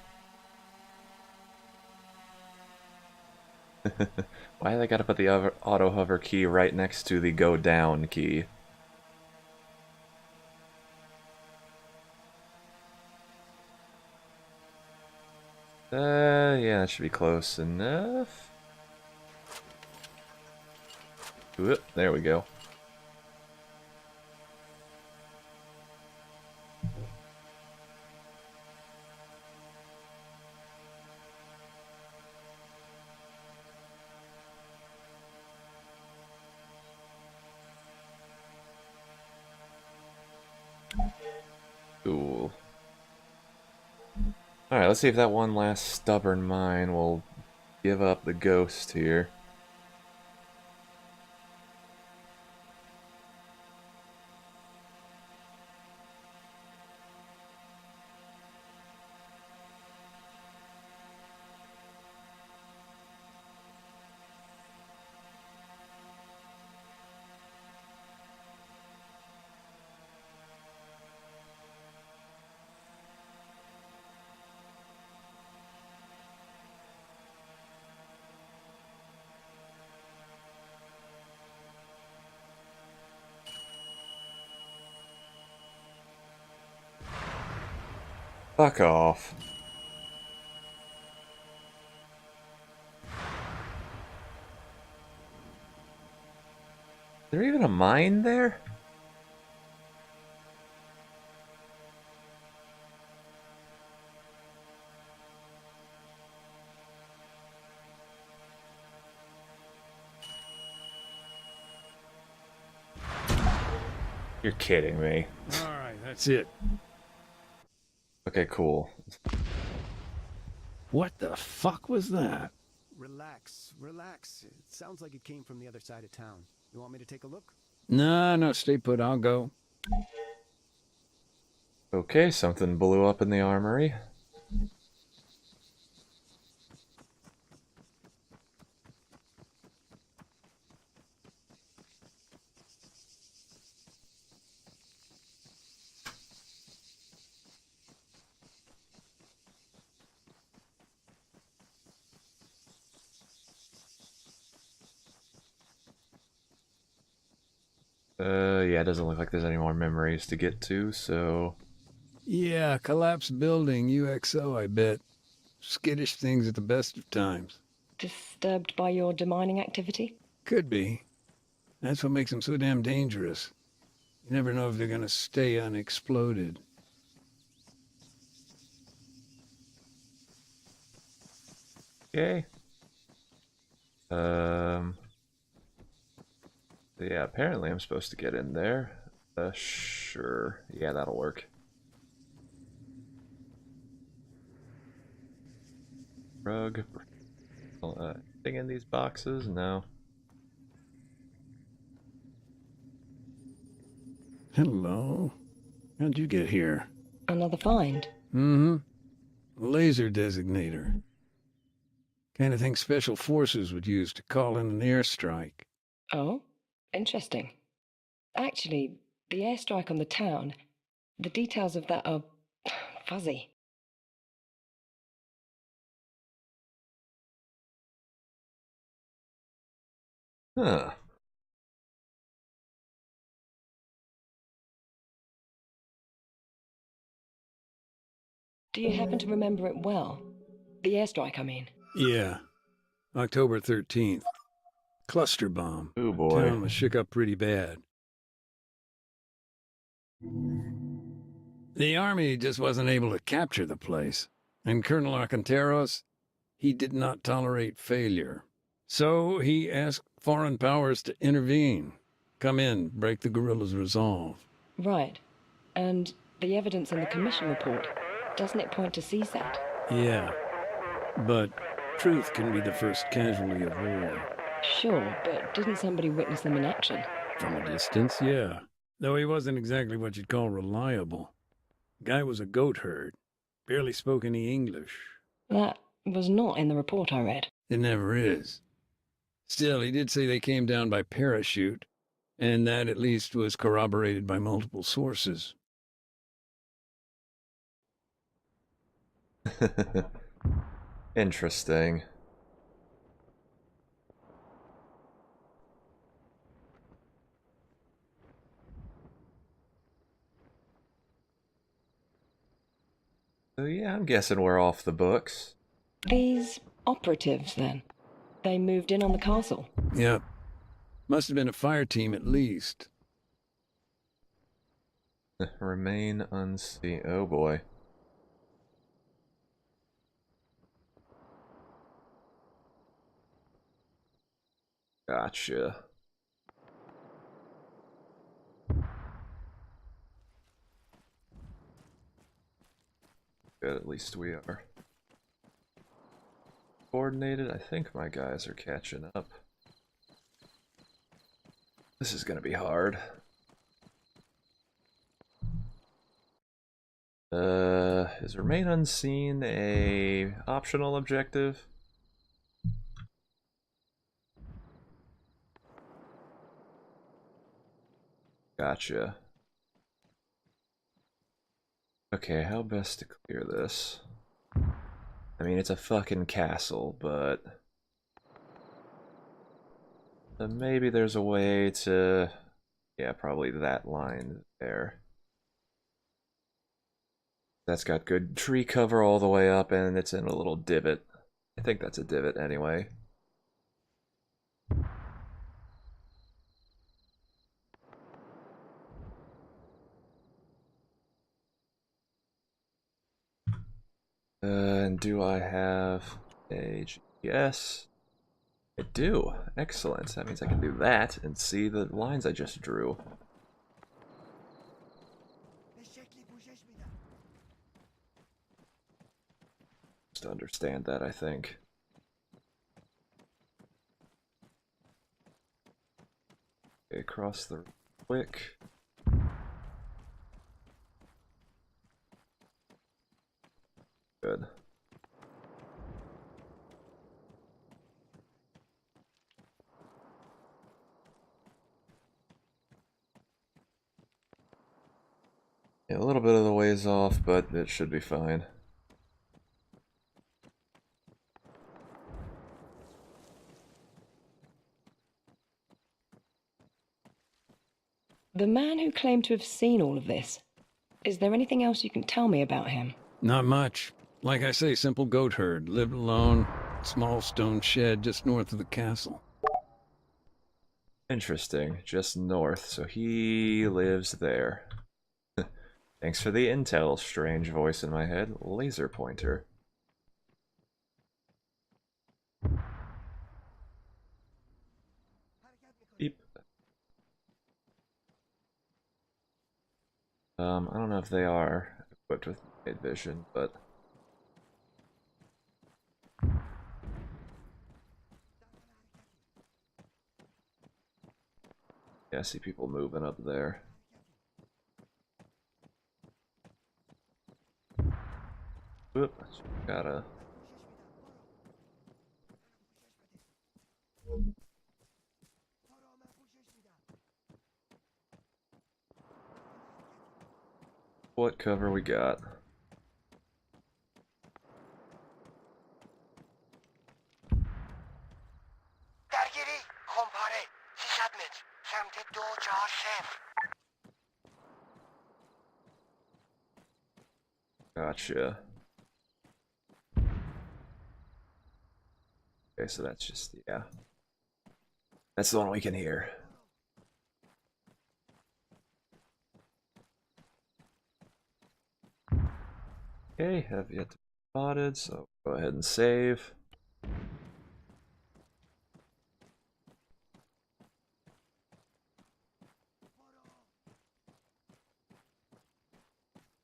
Why do they gotta put the auto hover key right next to the go down key? Yeah, that should be close enough. Whoop, there we go. Cool. Alright, let's see if that one last stubborn mind will give up the ghost here. Fuck off. Is there even a mine there? You're kidding me. Alright, that's it. Okay, cool. What the fuck was that? Relax, relax. It sounds like it came from the other side of town. You want me to take a look? No, stay put, I'll go. Okay, something blew up in the armory. Yeah, it doesn't look like there's any more memories to get to, so... Yeah, collapsed building, UXO, I bet. Skittish things at the best of times. Disturbed by your demining activity? Could be. That's what makes them so damn dangerous. You never know if they're gonna stay unexploded. Okay. Yeah, apparently I'm supposed to get in there. Sure. Yeah, that'll work. Rug. Thing in these boxes? No. Hello? How'd you get here? Another find? Mm-hmm. Laser designator. Kind of thing special forces would use to call in an airstrike. Oh, interesting. Actually, the airstrike on the town, the details of that are fuzzy. Huh. Do you happen to remember it well? The airstrike, I mean. Yeah. October 13th. Cluster bomb. Oh boy. Town was shook up pretty bad. The army just wasn't able to capture the place. And Colonel Arcanteros, he did not tolerate failure. So he asked foreign powers to intervene. Come in, break the guerrillas' resolve. Right. And the evidence in the commission report, doesn't it point to CSAT? Yeah. But truth can be the first casualty of war. Sure, but didn't somebody witness them in action? From a distance, yeah. Though he wasn't exactly what you'd call reliable. Guy was a goat herd. Barely spoke any English. That was not in the report I read. It never is. Still, he did say they came down by parachute, and that at least was corroborated by multiple sources. Interesting. So yeah, I'm guessing we're off the books. These operatives, then? They moved in on the castle. Yep. Must have been a fire team at least. Remain unseen. Oh boy. Gotcha. Good, at least we are coordinated. I think my guys are catching up. This is gonna be hard. Is Remain Unseen a optional objective? Gotcha. Okay, how best to clear this? I mean, it's a fucking castle, but maybe there's a way to... Yeah, probably that line there. That's got good tree cover all the way up, and it's in a little divot. I think that's a divot anyway. And do I have a GPS? I do. Excellent. That means I can do that and see the lines I just drew. Just to understand that, I think. Okay, across the quick. Good. Yeah, a little bit of the ways off, but it should be fine. The man who claimed to have seen all of this, is there anything else you can tell me about him? Not much. Like I say, simple goat herd. Lived alone. Small stone shed just north of the castle. Interesting. Just north, so he lives there. Thanks for the intel, strange voice in my head. Laser pointer. Beep. I don't know if they are equipped with night vision, but... Yeah, I see people moving up there. Whoop, gotta... What cover we got? درگیری خمپاره 300 متر سمت 240. Gotcha. Okay, so that's just, yeah. That's the one we can hear. Okay, have yet to be spotted, so go ahead and save.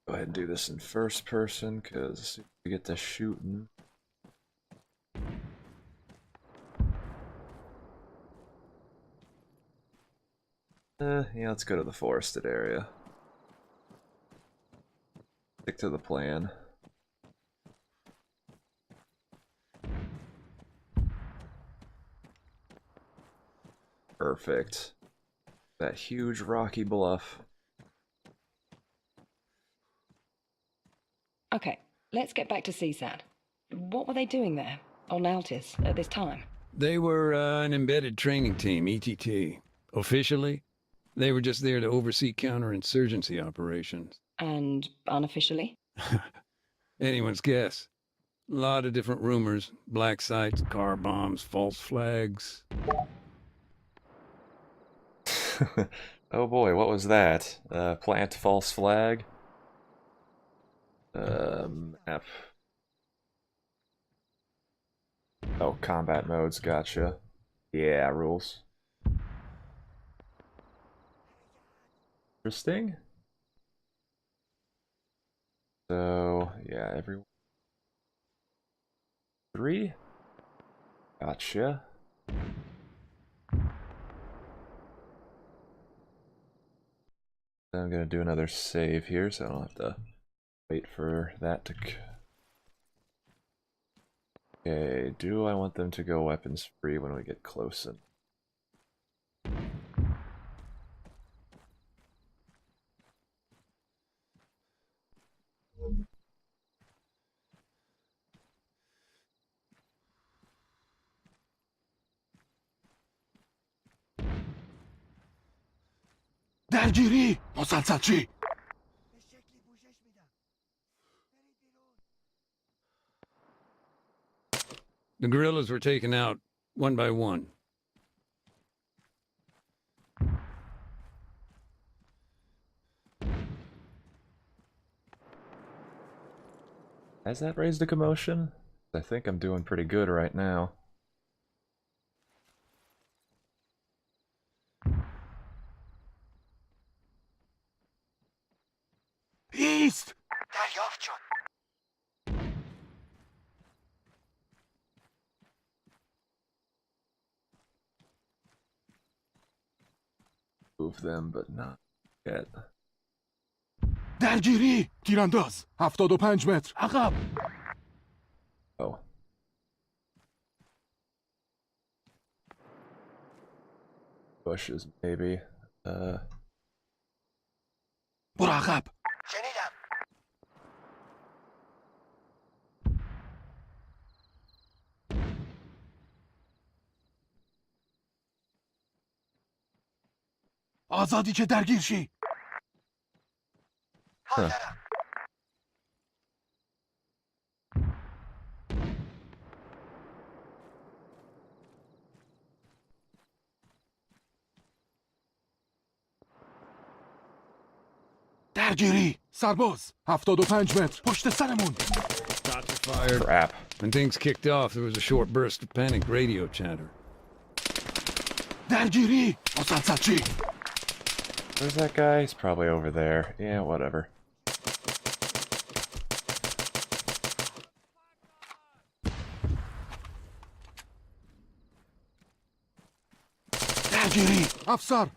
Go ahead and do this in first person, because we get to shooting. Yeah, let's go to the forested area. Stick to the plan. Perfect. That huge rocky bluff. Okay, let's get back to CSAT. What were they doing there, on Altis, at this time? They were an embedded training team, ETT. Officially, they were just there to oversee counterinsurgency operations. And unofficially? Anyone's guess. A lot of different rumors. Black sites, car bombs, false flags. Oh boy, what was that? Plant false flag? Map. Oh, combat modes, gotcha. Yeah, rules. Interesting. So, yeah, everyone. 3? Gotcha. I'm gonna do another save here, so I don't have to wait for that to... Okay, do I want them to go weapons free when we get close enough? درگیری مسلسلچی. به شکلی پوشش میدم. برید بیرون. The guerrillas were taken out one by one. Has that raised a commotion? I think I'm doing pretty good right now. ایست. دریافت شد. Move them, but not yet. درگیری تیرانداز 75 متر عقب. Oh. Bushes, maybe. برو عقب. شنیدم. آزادی که درگیر شی. حاضرم. درگیری سرباز 75 متر پشت سرمون. Shots were fired. Crap. When things kicked off, there was a short burst of panicked radio chatter. درگیری مسلسلچی. Where's that guy? He's probably over there. Yeah, whatever. درگیری افسر.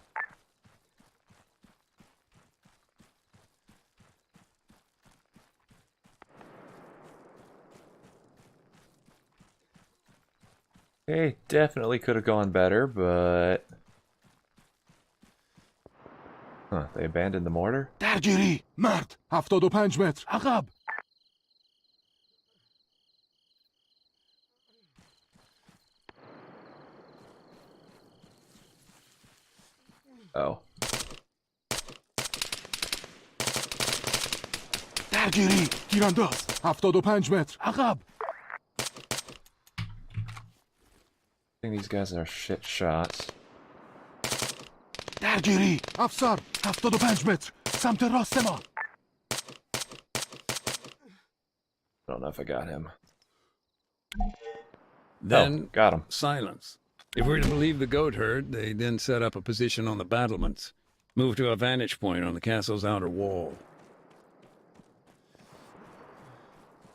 Okay, definitely could have gone better, but... Huh, they abandoned the mortar? درگیری مرد 75 متر عقب. Oh. درگیری تیرانداز 75 متر عقب. I think these guys are shit shots. درگیری افسر 75 متر سمت راست ما. I don't know if I got him. Then, got him. silence. If we're to believe the goat herd, they then set up a position on the battlements, moved to a vantage point on the castle's outer wall.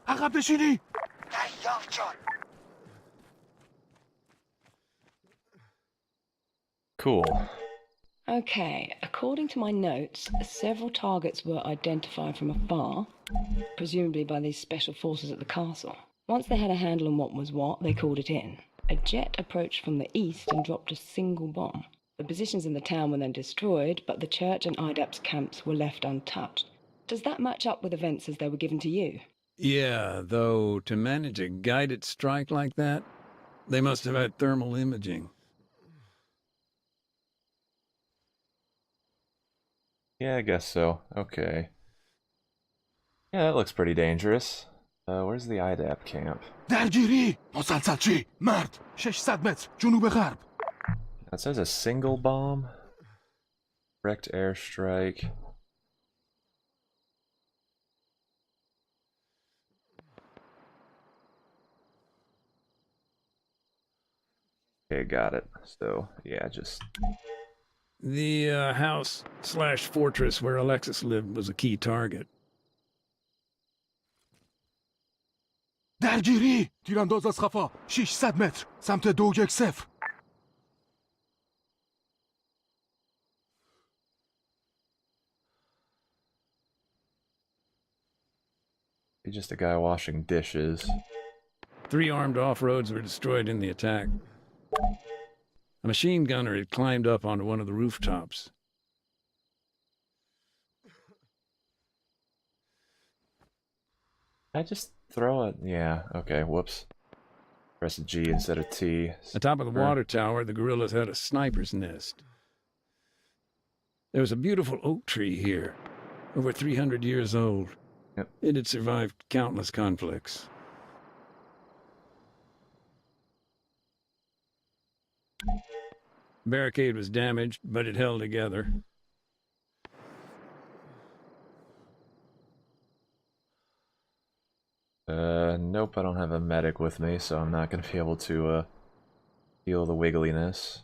عقب نشینی. دریافت شد. Cool. Okay, according to my notes, several targets were identified from afar, presumably by these special forces at the castle. Once they had a handle on what was what, they called it in. A jet approached from the east and dropped a single bomb. The positions in the town were then destroyed, but the church and IDAP's camps were left untouched. Does that match up with events as they were given to you? Yeah, though to manage a guided strike like that, they must have had thermal imaging. Yeah, I guess so. Okay. Yeah, that looks pretty dangerous. Where's the IDAP camp? درگیری مسلسلچی مرد 600 متر جنوب غرب. That says a single bomb. Direct airstrike. Okay, got it. So, yeah, just... The house/fortress where Alexis lived was a key target. درگیری! تیرانداز از خفا 600 متر سمت 210. He's just a guy washing dishes. 3 armed off-roads were destroyed in the attack. A machine gunner had climbed up onto one of the rooftops. I just throw it. Yeah, okay, whoops. Press G instead of T. Atop of the water tower, the guerrillas had a sniper's nest. There was a beautiful oak tree here, over 300 years old. Yep. It had survived countless conflicts. The barricade was damaged, but it held together. Nope, I don't have a medic with me, so I'm not going to be able to, feel the wiggliness.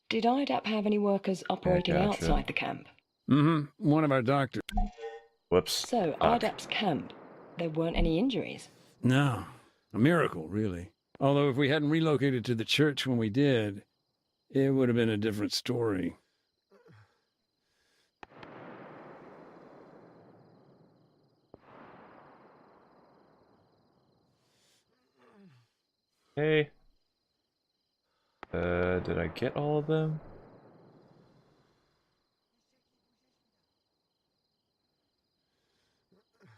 Did IDAP have any workers operating gotcha. outside the camp? Mm-hmm. One of our doctors. Whoops. So, Fuck. IDAP's camp, there weren't any injuries? No. A miracle, really. Although if we hadn't relocated to the church when we did, it would have been a different story. Hey. Did I get all of them?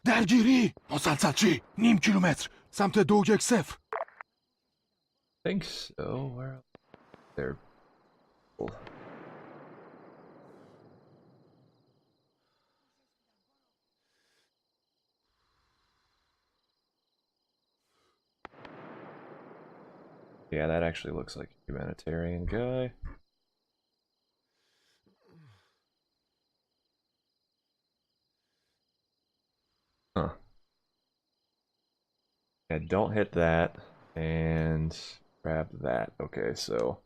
درگیری! مسلسلچی! نیم کیلومتر سمت 210. Think so. Where? There. Cool. Yeah, that actually looks like a humanitarian guy. Huh. Yeah, don't hit that. And grab that. Okay, so...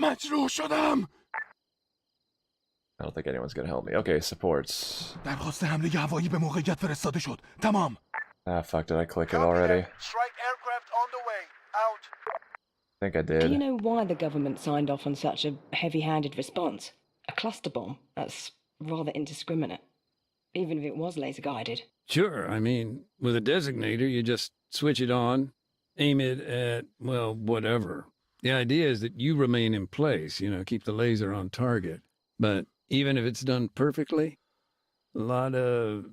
مجروح شدم! I don't think anyone's gonna help me. Okay, supports. درخواست حمله هوایی به موقعیت فرستاده شد. تمام. Ah, fuck, did I click it Copy already? that. Strike aircraft on the way. Out. I think I Do you did. know why the government signed off on such a heavy-handed response? A cluster bomb? That's rather indiscriminate. Even if it was laser-guided. Sure, I mean, with a designator, you just switch it on, aim it at, well, whatever. The idea is that you remain in place, keep the laser on target. But even if it's done perfectly, a lot of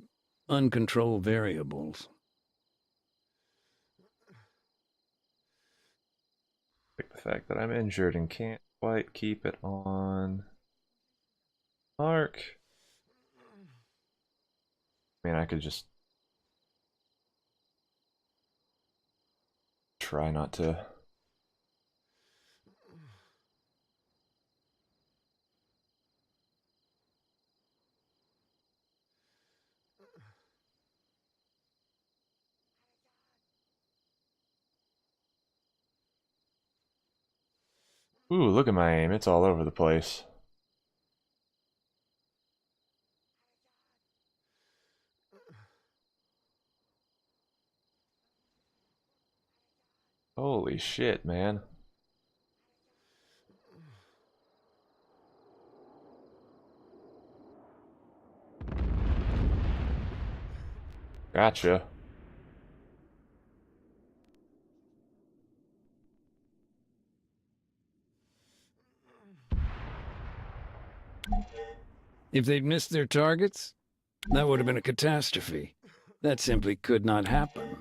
uncontrolled variables. Like the fact that I'm injured and can't quite keep it on mark. I mean, I could just try not to. Ooh, look at my aim. It's all over the place. Holy shit, man. Gotcha. If they'd missed their targets, that would have been a catastrophe. That simply could not happen.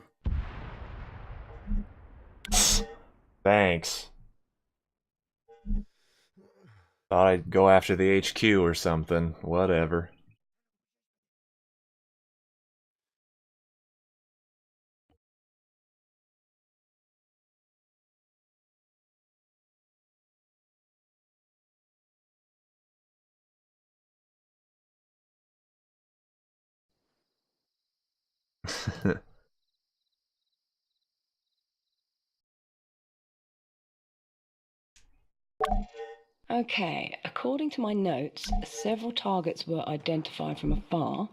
Thanks. Thought I'd go after the HQ or something. Whatever. Okay, according to my notes, several targets were identified from afar,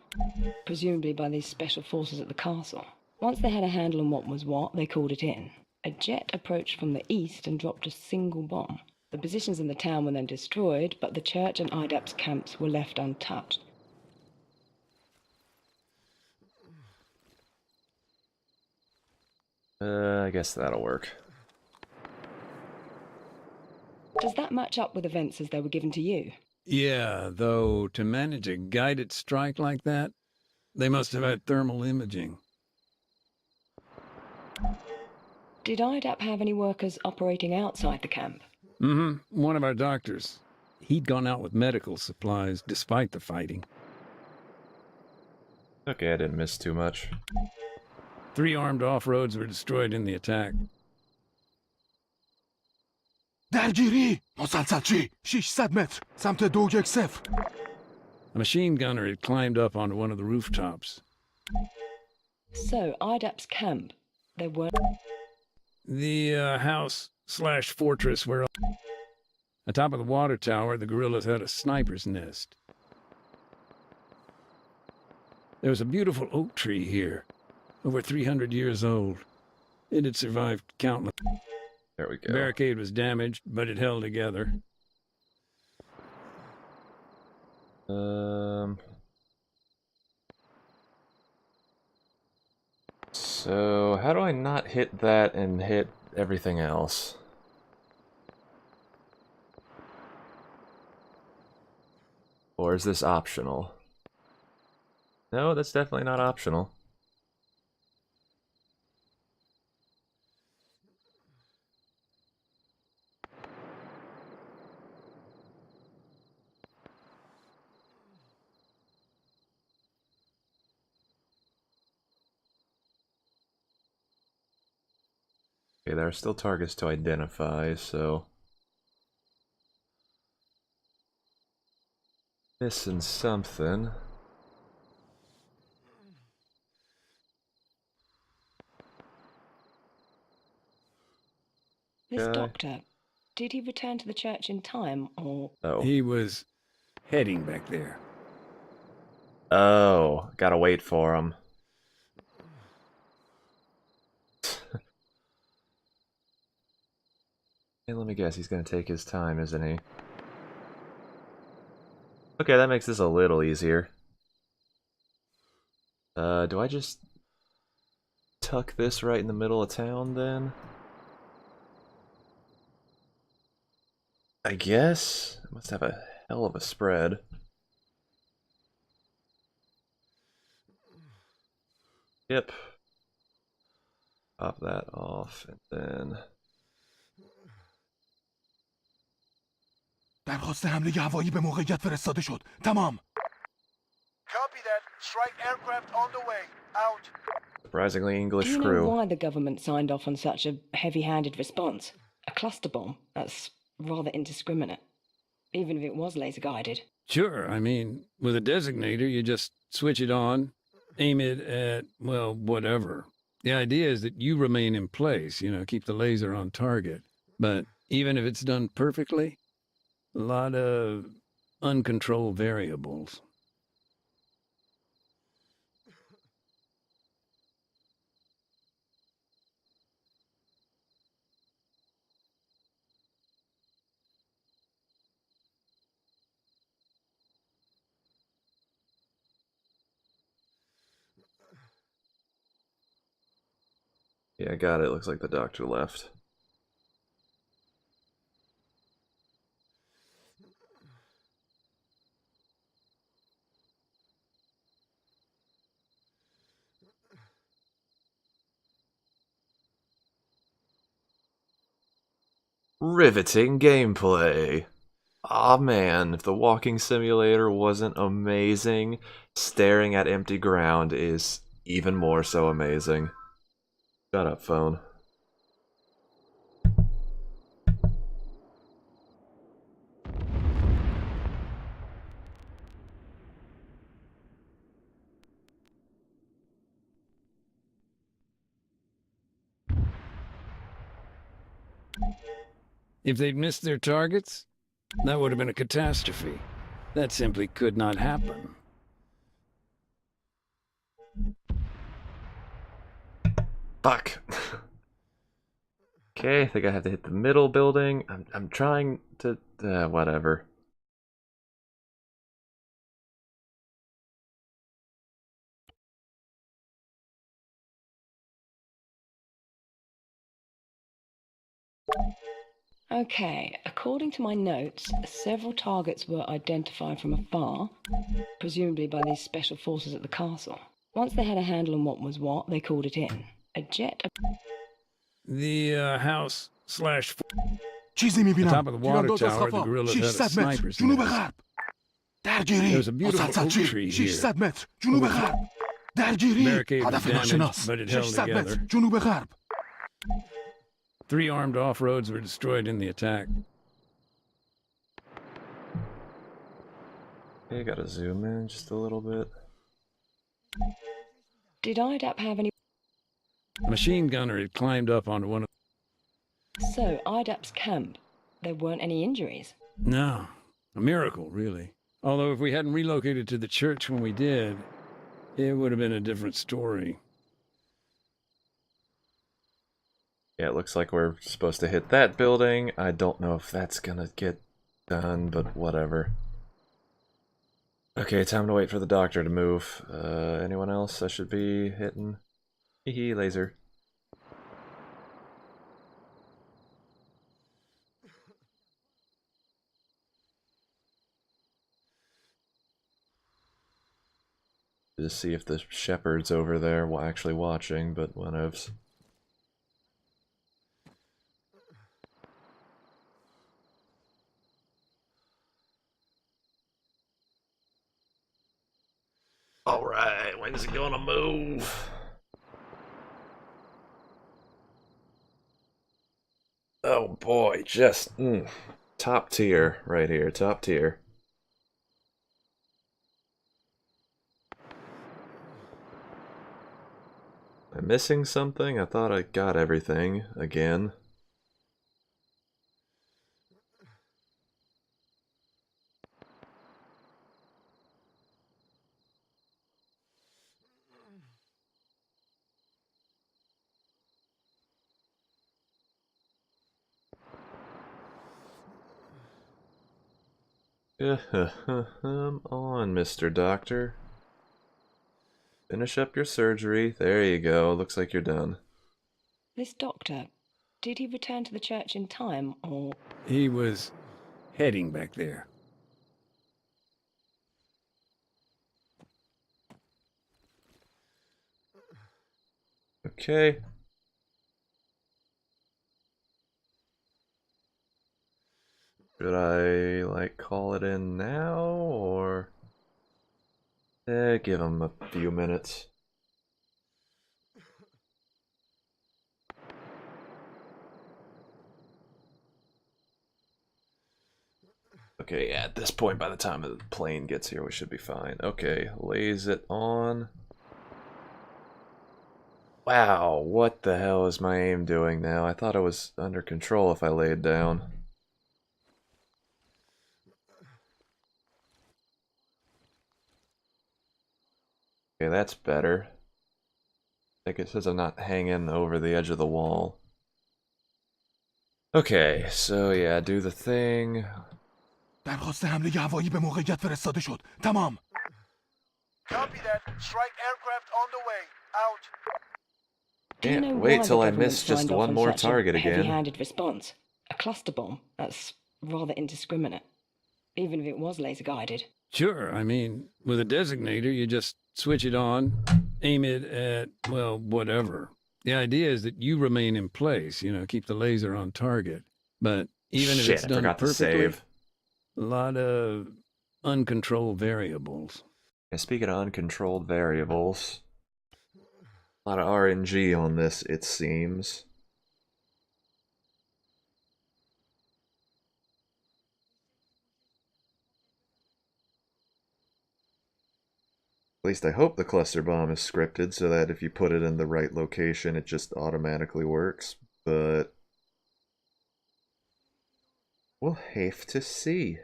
presumably by these special forces at the castle. Once they had a handle on what was what, they called it in. A jet approached from the east and dropped a single bomb. The positions in the town were then destroyed, but the church and IDAP's camps were left untouched. I guess that'll work. Does that match up with events as they were given to you? Yeah, though to manage a guided strike like that, they must have had thermal imaging. Did IDAP have any workers operating outside the camp? One of our doctors. He'd gone out with medical supplies despite the fighting. Okay, I didn't miss too much. 3 armed off-roads were destroyed in the attack. درگیری مسلسلچی 600 متر سمت 210. A machine gunner had climbed up onto one of the rooftops. So, IDAP's camp, they weren't... The house/fortress where... Atop of the water tower, the guerrillas had a sniper's nest. There was a beautiful oak tree here, over 300 years old. It had survived countless... There we go. The barricade was damaged, but it held together. So, how do I not hit that and hit everything else? Or is this optional? No, that's definitely not optional. Okay, there are still targets to identify, so... Missing something. This doctor, did he return to the church in time, or... Oh. He was heading back there. Oh, gotta wait for him. Hey, let me guess, he's gonna take his time, isn't he? Okay, that makes this a little easier. Do I just tuck this right in the middle of town, then? I guess? I must have a hell of a spread. Yep. Pop that off, and then... درخواست حمله هوایی به موقعیت فرستاده شد. تمام. Copy that. Strike aircraft on the way. Out. Surprisingly English Do you know crew. why the government signed off on such a heavy-handed response? A cluster bomb? That's rather indiscriminate. Even if it was laser-guided. Sure, I mean, with a designator, you just switch it on, aim it at, well, whatever. The idea is that you remain in place, keep the laser on target. But even if it's done perfectly, a lot of uncontrolled variables. Yeah, I got it. Looks like the doctor left. Riveting gameplay. Aw man, if the walking simulator wasn't amazing, staring at empty ground is even more so amazing. Shut up, phone. If they'd missed their targets, that would have been a catastrophe. That simply could not happen. Fuck. Okay, I think I have to hit the middle building. I'm trying to whatever. Okay, according to my notes, several targets were identified from afar, presumably by these special forces at the castle. Once they had a handle on what was what, they called it in. A jet... The house slash چیزی the میبینم. top of the water تیرانداز از tower, the خفا. guerrillas had a 600 متر. sniper's جنوب nest. غرب. درگیری. There was a beautiful oak tree here. 600 متر. جنوب غرب. درگیری. Barricade was هدف damaged, ناشناس. but it held 600 متر. together. جنوب غرب. 3 armed off-roads were destroyed in the attack. Okay, gotta zoom in just a little bit. Did IDAP have any... A machine gunner had climbed up onto one of... So, IDAP's camp, there weren't any injuries? No, a miracle, really. Although if we hadn't relocated to the church when we did, it would have been a different story. Yeah, it looks like we're supposed to hit that building. I don't know if that's gonna get done, but whatever. Okay, time to wait for the doctor to move. Anyone else I should be hitting? Hee laser. Just see if the shepherd's over there actually watching, but whatevs. Alright, when's he gonna move? Oh boy, just top tier right here, top tier. Am I missing something? I thought I got everything again. Come on, Mr. Doctor. Finish up your surgery. There you go. Looks like you're done. This doctor, did he return to the church in time, or... He was heading back there. Okay. Should I, like, call it in now, or... give him a few minutes. Okay, yeah, at this point, by the time the plane gets here, we should be fine. Okay, lays it on. Wow, what the hell is my aim doing now? I thought it was under control if I laid down. Okay, that's better. I think it says I'm not hanging over the edge of the wall. Okay, so yeah, do the thing. درخواست حمله هوایی به موقعیت فرستاده شد. تمام. Copy that. Strike aircraft on the way. Out. Do you know Can't why wait the till I government miss just signed off one on more such a target again. heavy-handed response? A cluster bomb? That's rather indiscriminate. Even if it was laser-guided. Sure, I mean, with a designator, you just switch it on, aim it at, well, whatever. The idea is that you remain in place, you know, keep the laser on target. But even if it's I done forgot to perfectly, save. a lot of uncontrolled variables. And speaking of uncontrolled variables, a lot of RNG on this, it seems. At least I hope the cluster bomb is scripted so that if you put it in the right location, it just automatically works. But We'll have to see.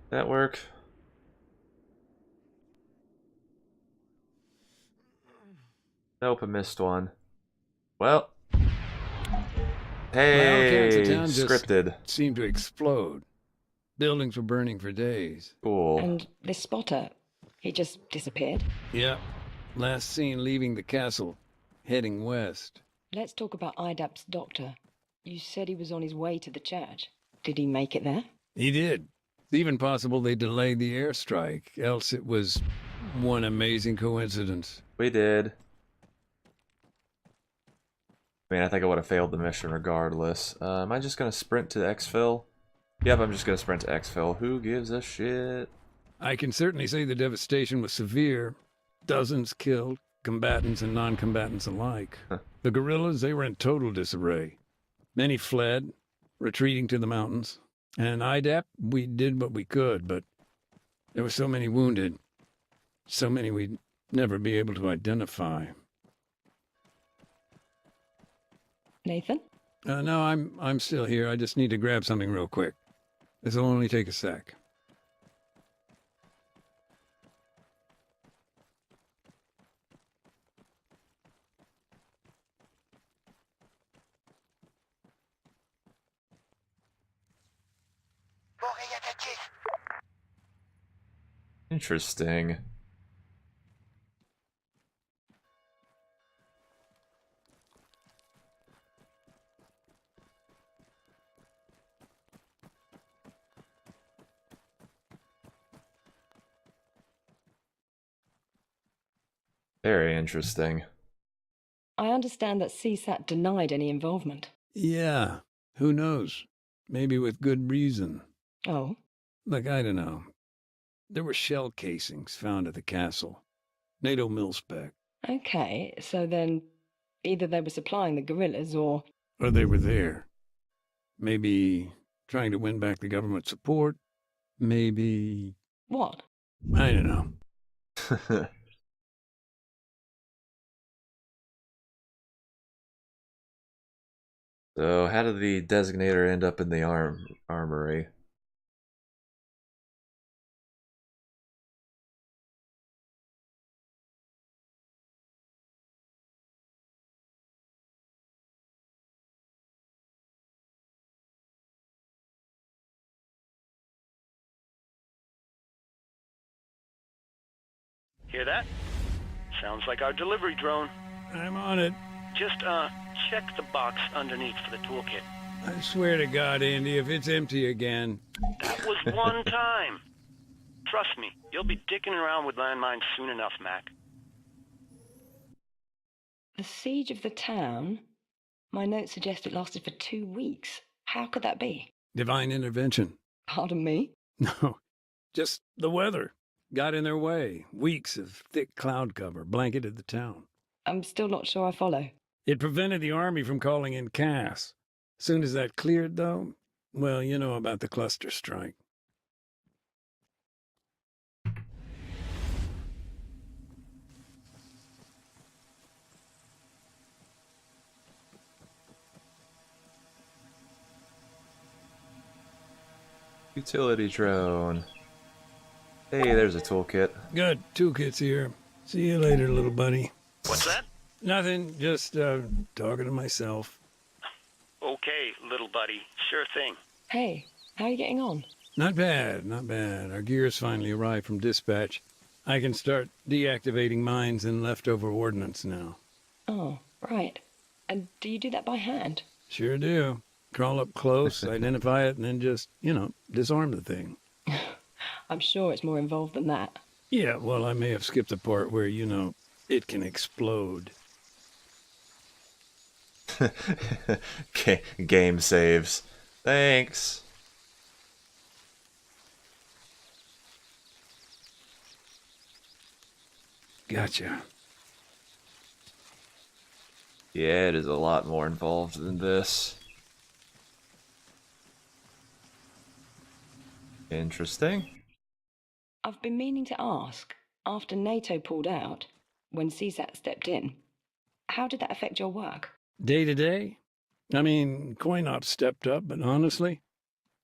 That work? Nope, I missed one. Well. By all accounts, the Hey, town just scripted. seemed to explode. Buildings were burning for days. Cool. And this spotter, he just disappeared. Yep. Last seen leaving the castle, heading west. Let's talk about IDAP's doctor. You said he was on his way to the church. Did he make it there? He did. It's even possible they delayed the airstrike, else it was one amazing coincidence. We did. I mean, I think I would have failed the mission regardless. Am I just gonna sprint to exfil? Yep, I'm just gonna sprint to exfil. Who gives a shit? I can certainly say the devastation was severe. Dozens killed, combatants and non-combatants alike. The guerrillas, they were in total disarray. Many fled, retreating to the mountains. And IDAP, we did what we could, but there were so many wounded. So many we'd never be able to identify. Nathan? No, I'm still here. I just need to grab something real quick. This'll only take a sec. Interesting. Very interesting. I understand that CSAT denied any involvement. Yeah, who knows? Maybe with good reason. Oh? Look, I don't know. There were shell casings found at the castle. NATO mil-spec. Okay, so then either they were supplying the guerrillas or... Or they were there. Maybe trying to win back the government support. Maybe... What? I don't know. So, how did the designator end up in the armory? Hear that? Sounds like our delivery drone. I'm on it. Just, check the box underneath for the toolkit. I swear to God, Andy, if it's empty again... That was one time. Trust me, you'll be dicking around with landmines soon enough, Mac. The siege of the town? My notes suggest it lasted for 2 weeks. How could that be? Divine intervention. Pardon me? No, just the weather. Got in their way. Weeks of thick cloud cover blanketed the town. I'm still not sure I follow. It prevented the army from calling in Cass. Soon as that cleared, though, well, you know about the cluster strike. Utility drone. Hey, there's a toolkit. Good, toolkit's here. See you later, little buddy. What's that? Nothing, just talking to myself. Okay, little buddy. Sure thing. Hey, how are you getting on? Not bad, not bad. Our gear's finally arrived from dispatch. I can start deactivating mines and leftover ordnance now. Oh, right. And do you do that by hand? Sure do. Crawl up close, identify it, and then just, disarm the thing. I'm sure it's more involved than that. Yeah, well, I may have skipped the part where, it can explode. Game saves. Thanks. Gotcha. Yeah, it is a lot more involved than this. Interesting. I've been meaning to ask, after NATO pulled out, when CSAT stepped in, how did that affect your work? Day to day? I mean, CoinOps stepped up, but honestly,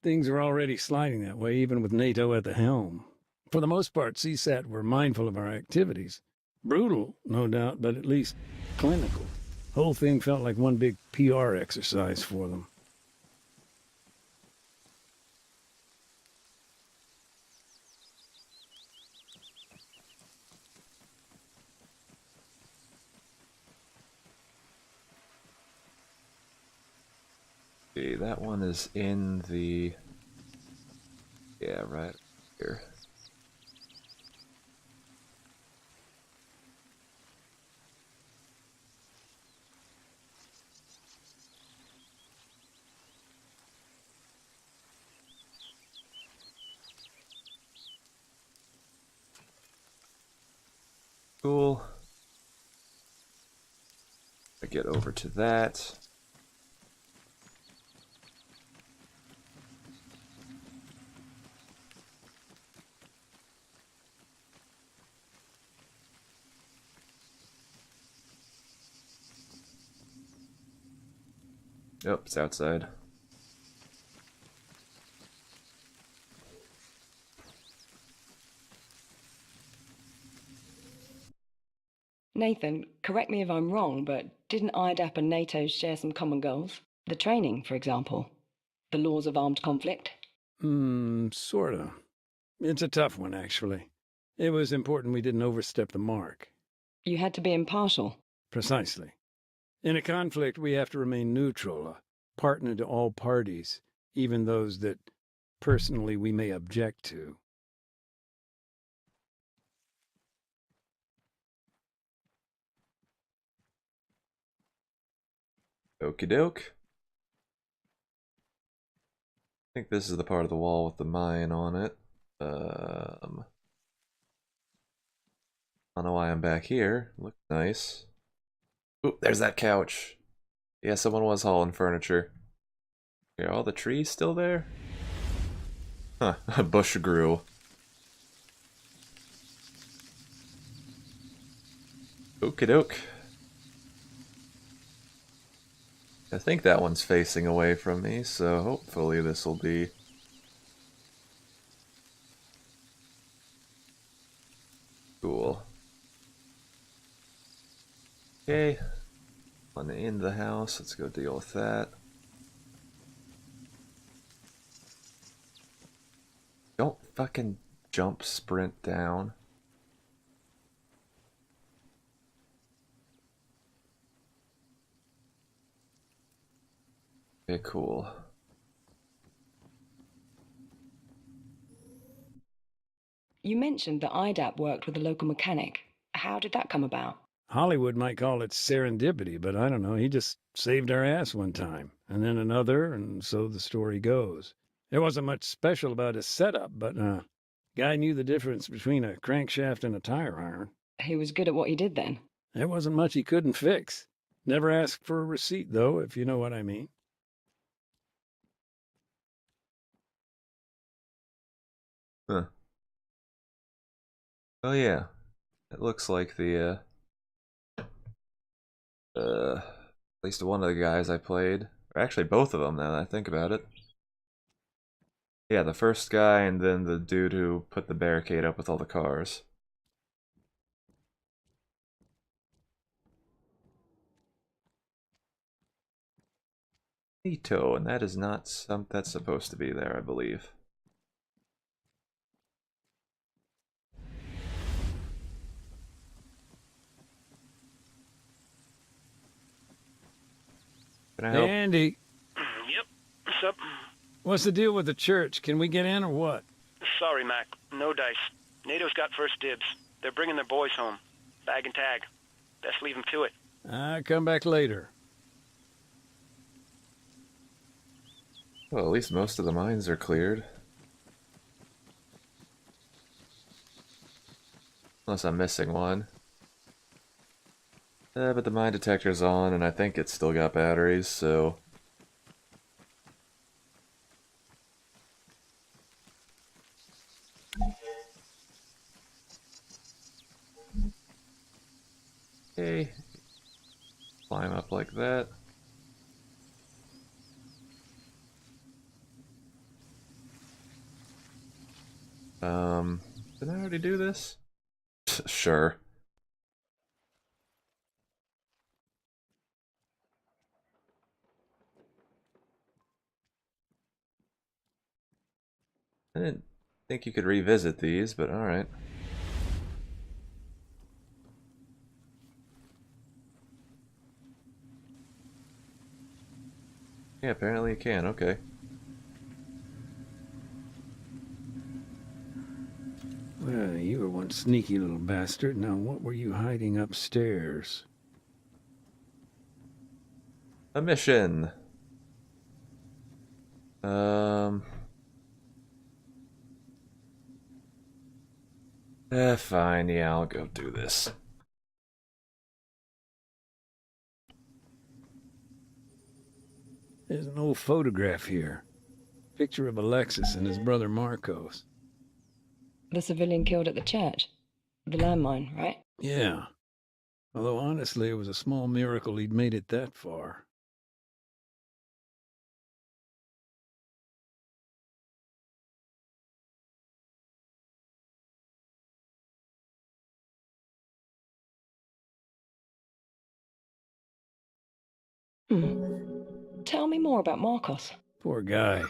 things are already sliding that way, even with NATO at the helm. For the most part, CSAT were mindful of our activities. Brutal, no doubt, but at least clinical. Whole thing felt like one big PR exercise for them. See, that one is in the... Yeah, right here. Cool. I get over to that. Yep, it's outside. Nathan, correct me if I'm wrong, but didn't IDAP and NATO share some common goals? The training, for example. The laws of armed conflict? Sorta. It's a tough one, actually. It was important we didn't overstep the mark. You had to be impartial. Precisely. In a conflict, we have to remain neutral, a partner to all parties, even those that, personally, we may object to. Okie doke. I think this is the part of the wall with the mine on it. I don't know why I'm back here. Looks nice. Oop, there's that couch. Yeah, someone was hauling furniture. Are all the trees still there? Huh, a bush grew. Okie doke. I think that one's facing away from me, so hopefully this will be... cool. Okay. One in the house, let's go deal with that. Don't fucking jump sprint down. Okay, cool. You mentioned that IDAP worked with a local mechanic. How did that come about? Hollywood might call it serendipity, but I don't know. He just saved our ass one time, and then another, and so the story goes. There wasn't much special about his setup, but guy knew the difference between a crankshaft and a tire iron. He was good at what he did then. There wasn't much he couldn't fix. Never asked for a receipt, though, if you know what I mean. Huh. Oh yeah. It looks like the at least one of the guys I played, or actually both of them now that I think about it. Yeah, the first guy and then the dude who put the barricade up with all the cars. Neato, and that is not something that's supposed to be there, I believe. Can I help? Andy, Yep. What's up? what's the deal with the church? Can we get in or what? Sorry, Mac. No dice. NATO's got first dibs. They're bringing their boys home. Bag and tag. Best leave them to it. Come back later. Well, at least most of the mines are cleared. Unless I'm missing one. But the mine detector's on, and I think it's still got batteries, so... Okay. Climb up like that. Didn't I already do this? Sure. I didn't think you could revisit these, but alright. Yeah, apparently you can, okay. Well, you were one sneaky little bastard. Now, what were you hiding upstairs? A mission! Fine, yeah, I'll go do this. There's an old photograph here. Picture of Alexis and his brother Marcos. The civilian killed at the church. The landmine, right? Yeah. Although, honestly, it was a small miracle he'd made it that far. Tell me more about Marcos. Poor guy.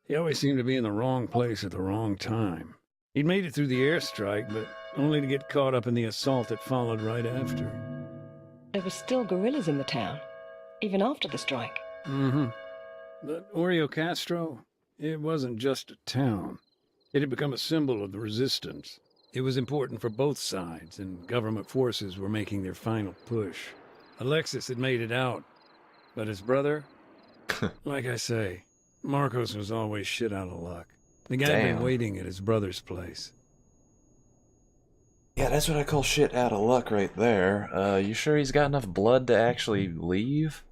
He always seemed to be in the wrong place at the wrong time. He'd made it through the airstrike, but only to get caught up in the assault that followed right after. There were still guerrillas in the town, even after the strike. Mm-hmm. But Oreo Castro, it wasn't just a town. It had become a symbol of the resistance. It was important for both sides, and government forces were making their final push. Alexis had made it out, but his brother? Like I say, Marcos was always shit out of luck. The guy had been waiting at his brother's place. Yeah, that's what I call shit out of luck right there. You sure he's got enough blood to actually leave?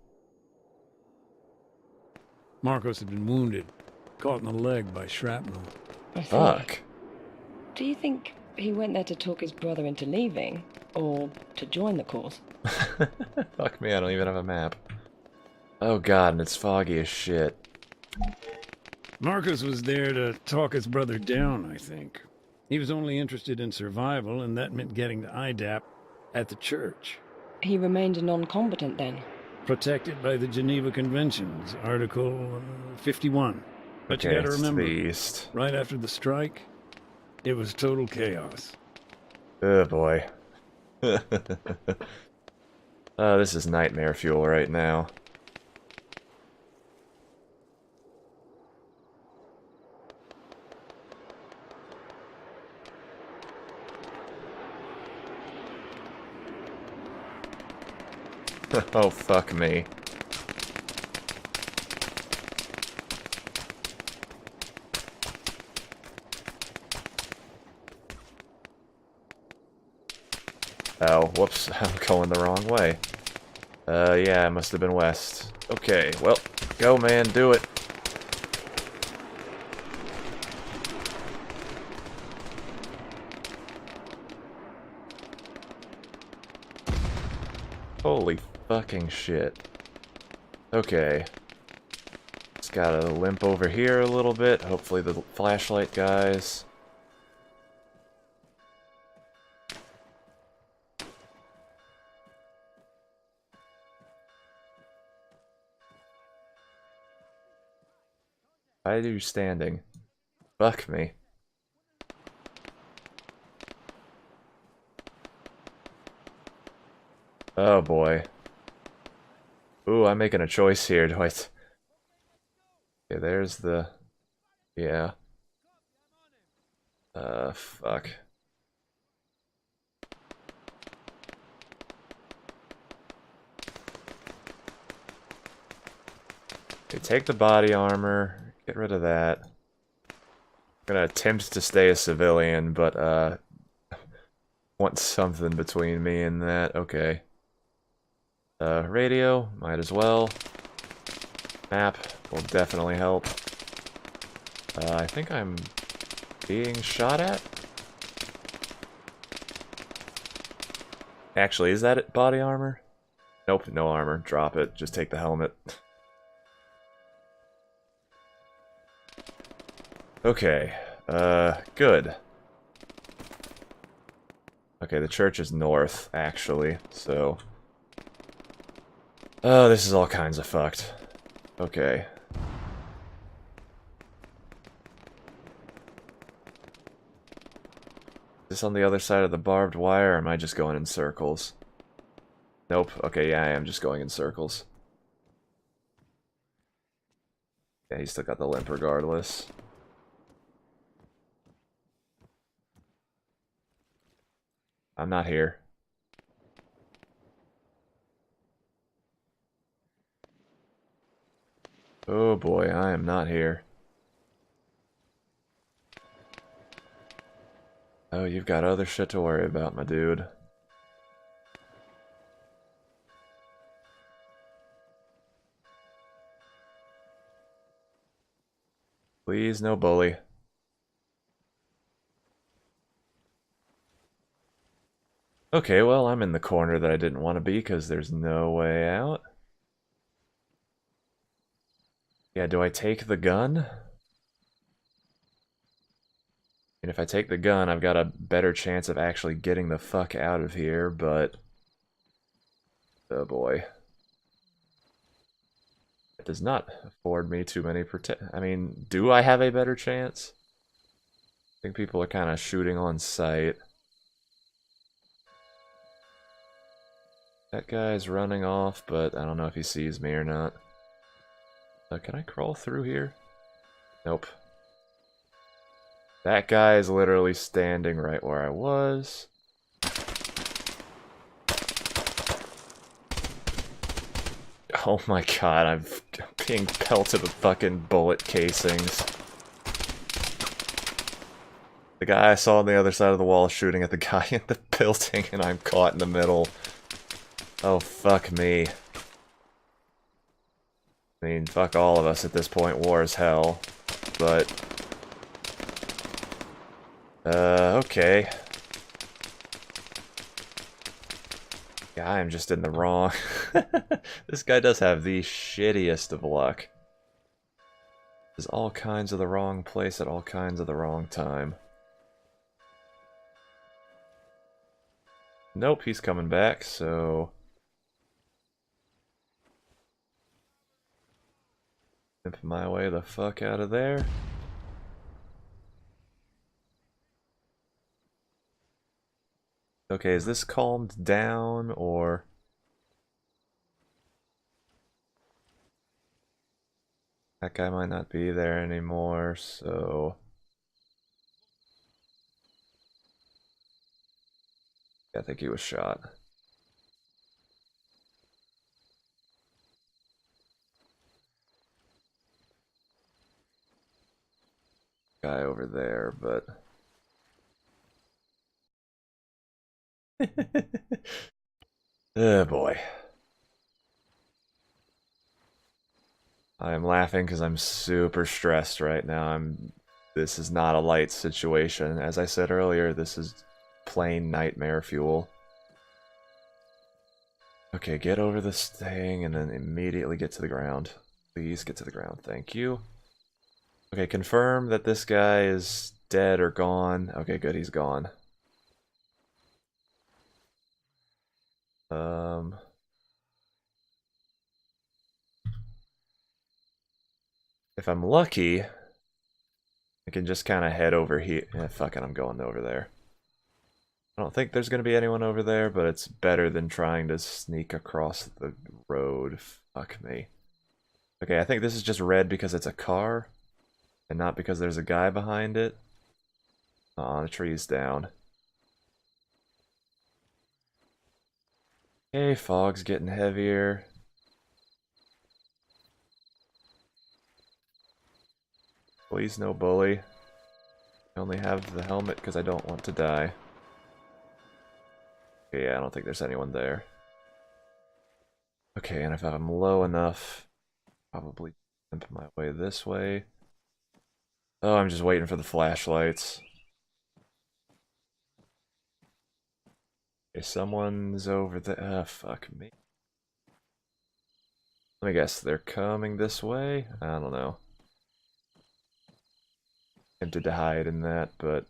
Marcos had been wounded, caught in the leg by shrapnel. I see. Fuck. Do you think he went there to talk his brother into leaving, or to join the cause? Fuck me, I don't even have a map. Oh god, and it's foggy as shit. Marcos was there to talk his brother down, I think. He was only interested in survival, and that meant getting to IDAP at the church. He remained a non-combatant then? Protected by the Geneva Conventions, Article 51. But Okay, you gotta remember, to the east. right after the strike, it was total chaos. Oh boy. Oh, this is nightmare fuel right now. Oh, fuck me. Oh, whoops, I'm going the wrong way. Yeah, it must have been west. Okay, well, go man, do it. Holy fucking shit. Okay. Just gotta limp over here a little bit. Hopefully the flashlight guys. Why are you standing? Fuck me. Oh boy. Ooh, I'm making a choice here. Do I... Okay, there's the... Yeah. Fuck. Okay, take the body armor. Get rid of that. I'm gonna attempt to stay a civilian, but want something between me and that. Okay. Radio, might as well. Map will definitely help. I think I'm being shot at. Actually, is that it? Body armor? Nope, no armor. Drop it. Just take the helmet. Okay. Good. Okay, the church is north, actually, so... Oh, this is all kinds of fucked. Okay. Is this on the other side of the barbed wire, or am I just going in circles? Nope. Okay, yeah, I am just going in circles. Yeah, he's still got the limp regardless. I'm not here. Oh boy, I am not here. Oh, you've got other shit to worry about, my dude. Please, no bully. Okay, well, I'm in the corner that I didn't want to be because there's no way out. Yeah, do I take the gun? And if I take the gun, I've got a better chance of actually getting the fuck out of here, but... Oh boy. It does not afford me too many I mean, do I have a better chance? I think people are kind of shooting on sight. That guy's running off, but I don't know if he sees me or not. Can I crawl through here? Nope. That guy is literally standing right where I was. Oh my god, I'm being pelted with fucking bullet casings. The guy I saw on the other side of the wall is shooting at the guy in the building, and I'm caught in the middle. Oh, fuck me. I mean, fuck all of us at this point. War is hell. But... okay. Yeah, I'm just in the wrong... This guy does have the shittiest of luck. There's all kinds of the wrong place at all kinds of the wrong time. Nope, he's coming back, so... Imp my way the fuck out of there. Okay, is this calmed down, or... That guy might not be there anymore, so... I think he was shot. Guy over there, but... Oh boy. I am laughing because I'm super stressed right now. This is not a light situation. As I said earlier, this is plain nightmare fuel. Okay, get over this thing and then immediately get to the ground. Please get to the ground, thank you. Okay, confirm that this guy is dead or gone. Okay, good, he's gone. If I'm lucky, I can just kind of head over here. Fuck it, I'm going over there. I don't think there's going to be anyone over there, but it's better than trying to sneak across the road. Fuck me. Okay, I think this is just red because it's a car, and not because there's a guy behind it. Aw, the tree's down. Okay, fog's getting heavier. Please, no bully. I only have the helmet because I don't want to die. Okay, yeah, I don't think there's anyone there. Okay, and if I'm low enough, probably jump my way this way. Oh, I'm just waiting for the flashlights. Okay, someone's over there. Ah, fuck me. Let me guess, they're coming this way? I don't know. Tempted to hide in that, but...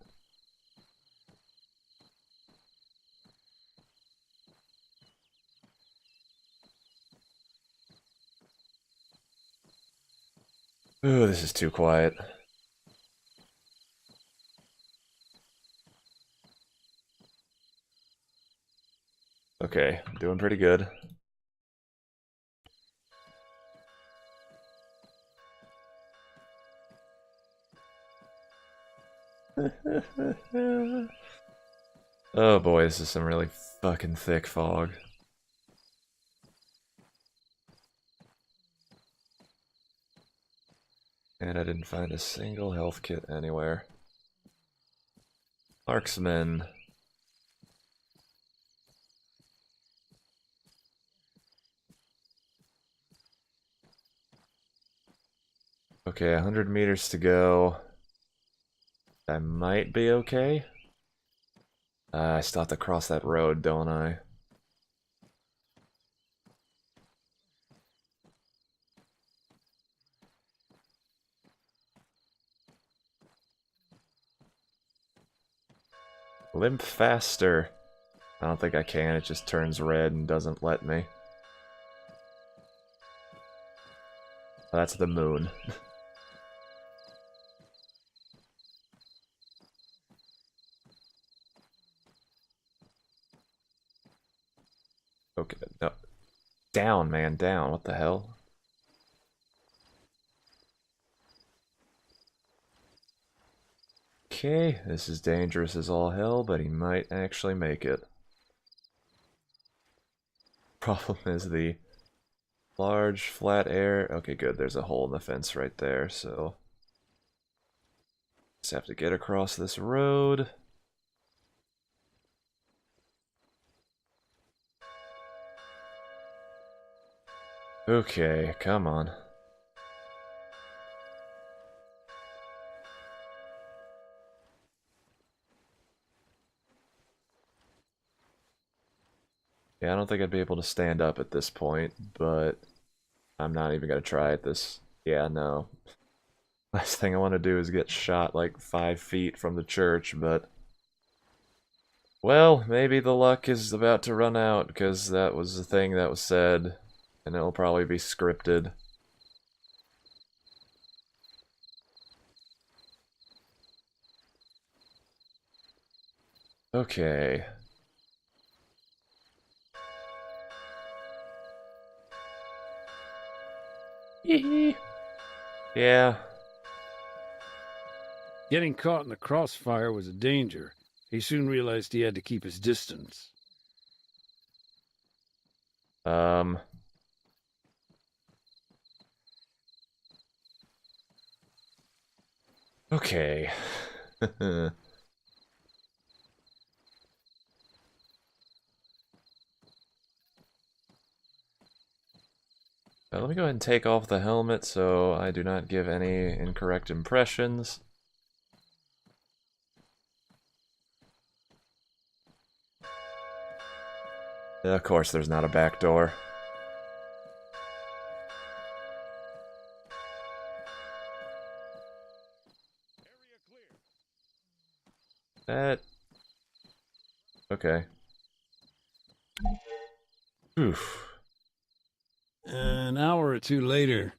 Ooh, this is too quiet. Okay, doing pretty good. Oh boy, this is some really fucking thick fog. And I didn't find a single health kit anywhere. Marksman. Okay, 100 meters to go. I might be okay. I still have to cross that road, don't I? Limp faster. I don't think I can, it just turns red and doesn't let me. That's the moon. Okay, no. Down, man, down. What the hell? Okay, this is dangerous as all hell, but he might actually make it. Problem is the large flat air. Okay, good. There's a hole in the fence right there, so just have to get across this road. Okay, come on. Yeah, I don't think I'd be able to stand up at this point, but I'm not even gonna try at this. Yeah, no. Last thing I want to do is get shot like 5 feet from the church, but... Well, maybe the luck is about to run out, because that was the thing that was said, and it'll probably be scripted. Okay. Yeah. Getting caught in the crossfire was a danger. He soon realized he had to keep his distance. Okay. Let me go ahead and take off the helmet so I do not give any incorrect impressions. Of course there's not a back door. That... Okay. Oof. An hour or two later,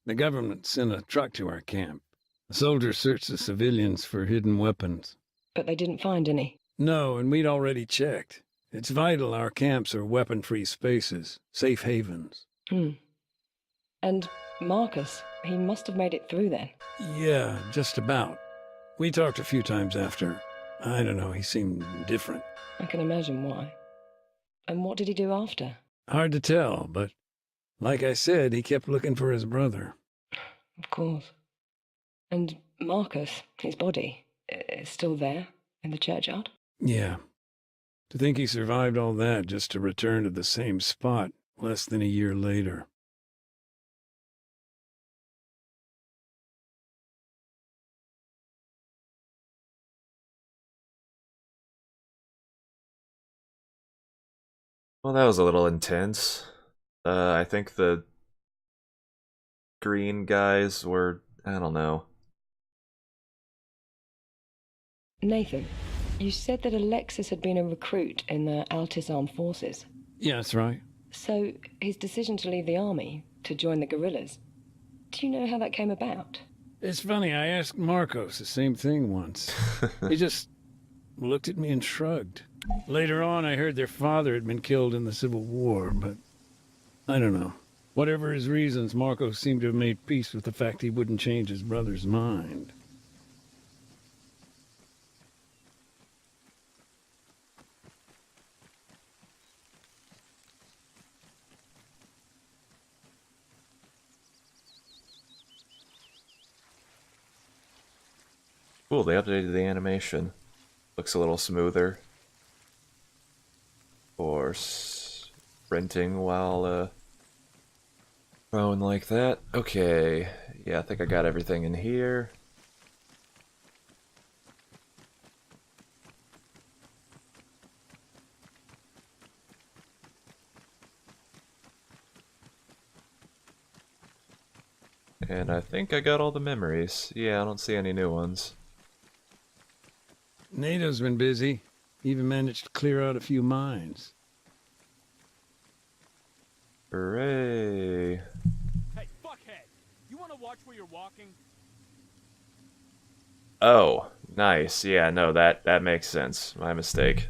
the government sent a truck to our camp. The soldiers searched the civilians for hidden weapons. But they didn't find any. No, and we'd already checked. It's vital our camps are weapon-free spaces, safe havens. And Marcus, he must have made it through then. Yeah, just about. We talked a few times after. I don't know, he seemed different. I can imagine why. And what did he do after? Hard to tell, but like I said, he kept looking for his brother. Of course. And Marcus, his body, is still there in the churchyard? Yeah. To think he survived all that just to return to the same spot less than a year later. Well, that was a little intense. I think the green guys were, I don't know. Nathan, you said that Alexis had been a recruit in the Altis Armed Forces. Yeah, that's right. So, his decision to leave the army, to join the guerrillas, do you know how that came about? It's funny, I asked Marcos the same thing once. He just looked at me and shrugged. Later on, I heard their father had been killed in the Civil War, but I don't know. Whatever his reasons, Marcos seemed to have made peace with the fact he wouldn't change his brother's mind. Cool, they updated the animation. Looks a little smoother. For sprinting while throwing like that. Okay, yeah, I think I got everything in here. And I think I got all the memories. Yeah, I don't see any new ones. NATO's been busy. Even managed to clear out a few mines. Hooray. Hey, fuckhead! You wanna watch where you're walking? Oh, nice. Yeah, no, that makes sense. My mistake.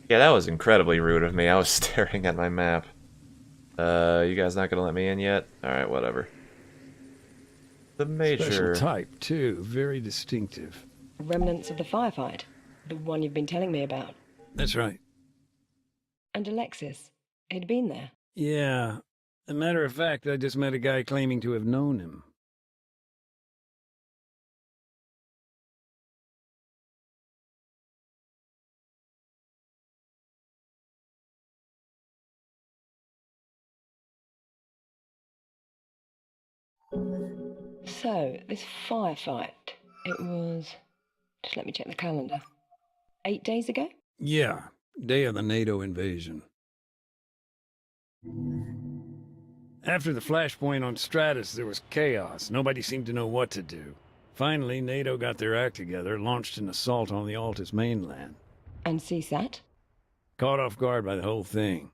Yeah, that was incredibly rude of me. I was staring at my map. You guys not gonna let me in yet? Alright, whatever. The major... Special type, too. Very distinctive. Remnants of the firefight, the one you've been telling me about. That's right. And Alexis, he'd been there. Yeah. As a matter of fact, I just met a guy claiming to have known him. So, this firefight, it was... Just let me check the calendar. 8 days ago? Yeah. Day of the NATO invasion. After the flashpoint on Stratus, there was chaos. Nobody seemed to know what to do. Finally, NATO got their act together, launched an assault on the Altis mainland. And CSAT? Caught off guard by the whole thing.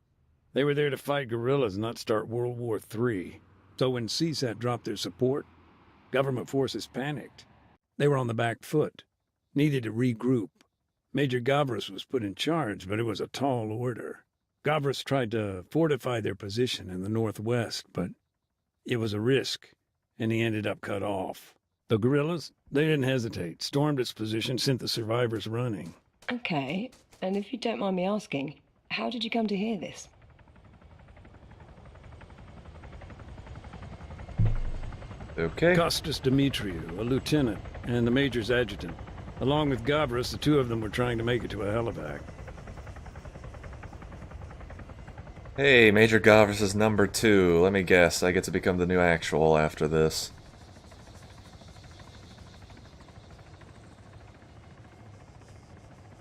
They were there to fight guerrillas, not start World War III. So when CSAT dropped their support, government forces panicked. They were on the back foot, needed to regroup. Major Gavras was put in charge, but it was a tall order. Gavras tried to fortify their position in the northwest, but it was a risk, and he ended up cut off. The guerrillas, they didn't hesitate, stormed its position, sent the survivors running. Okay, and if you don't mind me asking, how did you come to hear this? Okay. Costas Dimitriou, a lieutenant, and the major's adjutant. Along with Gavras, the two of them were trying to make it to a helivac. Hey, Major Gavras is number 2. Let me guess, I get to become the new actual after this.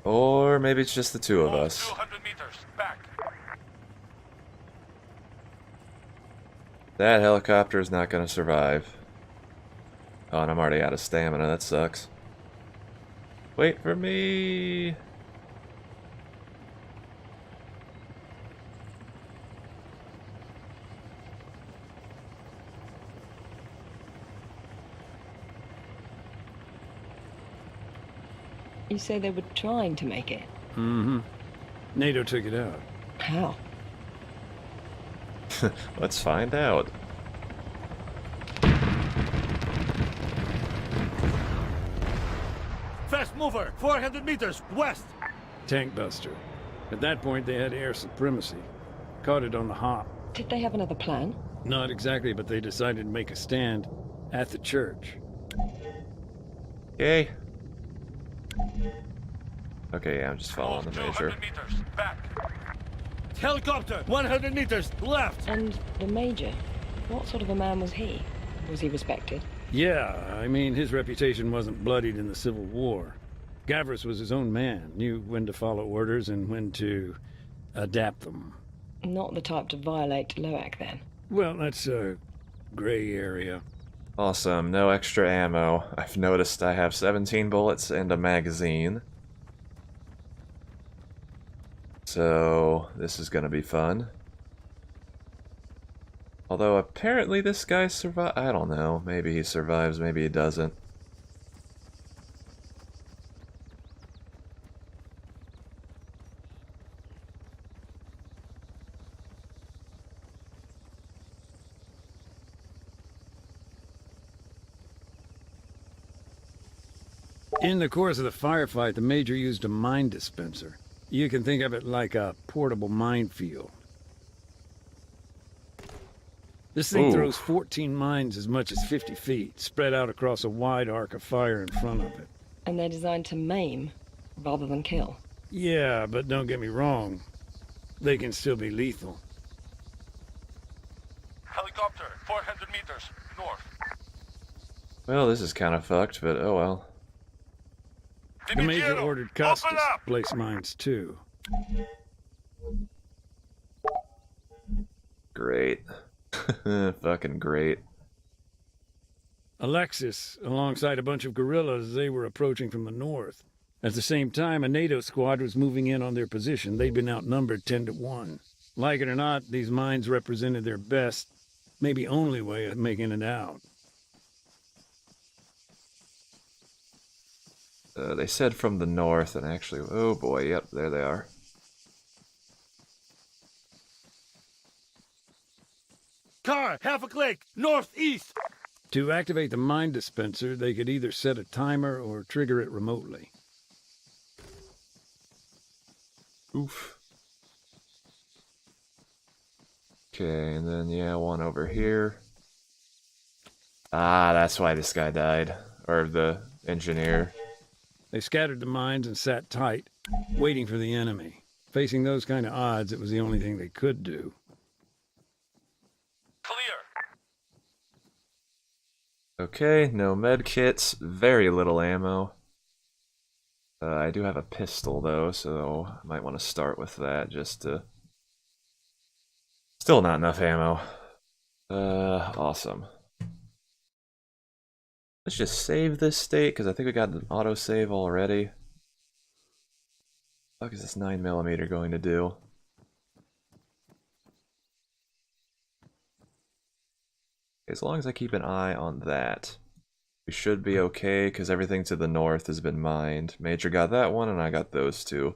Or maybe it's just the two of us. 200 meters, back. That helicopter is not going to survive. Oh, and I'm already out of stamina, that sucks. Wait for me! You say they were trying to make it. Mm-hmm. NATO took it out. How? Let's find out. Fast mover, 400 meters, west. Tank buster. At that point, they had air supremacy. Caught it on the hop. Did they have another plan? Not exactly, but they decided to make a stand at the church. Okay. Okay, yeah, I'm just following the major. meters, back. Helicopter, 100 meters, left. And the Major? What sort of a man was he? Was he respected? Yeah, I mean, his reputation wasn't bloodied in the Civil War. Gavris was his own man, knew when to follow orders and when to adapt them. Not the type to violate Loak, then. Well, that's a gray area. Awesome, no extra ammo. I've noticed I have 17 bullets and a magazine. So, this is gonna be fun. Although, apparently this guy survived. I don't know. Maybe he survives, maybe he doesn't. In the course of the firefight, the Major used a mine dispenser. You can think of it like a portable minefield. This thing Ooh. throws 14 mines as much as 50 feet, spread out across a wide arc of fire in front of it. And they're designed to maim, rather than kill. Yeah, but don't get me wrong. They can still be lethal. Helicopter, 400 meters, north. Well, this is kind of fucked, but oh well. The Major ordered Custis to place mines too. Great. Fucking great. Alexis, alongside a bunch of guerrillas, they were approaching from the north. At the same time, a NATO squad was moving in on their position. They'd been outnumbered 10 to 1. Like it or not, these mines represented their best, maybe only way of making it out. They said from the north, and actually, oh boy, yep, there they are. Car, half a click, northeast. To activate the mine dispenser, they could either set a timer or trigger it remotely. Oof. Okay, and then, yeah, one over here. Ah, that's why this guy died. Or the engineer. They scattered the mines and sat tight, waiting for the enemy. Facing those kind of odds, it was the only thing they could do. Clear. Okay, no med kits, very little ammo. I do have a pistol though, so I might want to start with that just to... Still not enough ammo. Awesome. Let's just save this state, because I think we got an autosave already. What is this 9mm going to do? As long as I keep an eye on that, we should be okay, because everything to the north has been mined. Major got that one, and I got those two.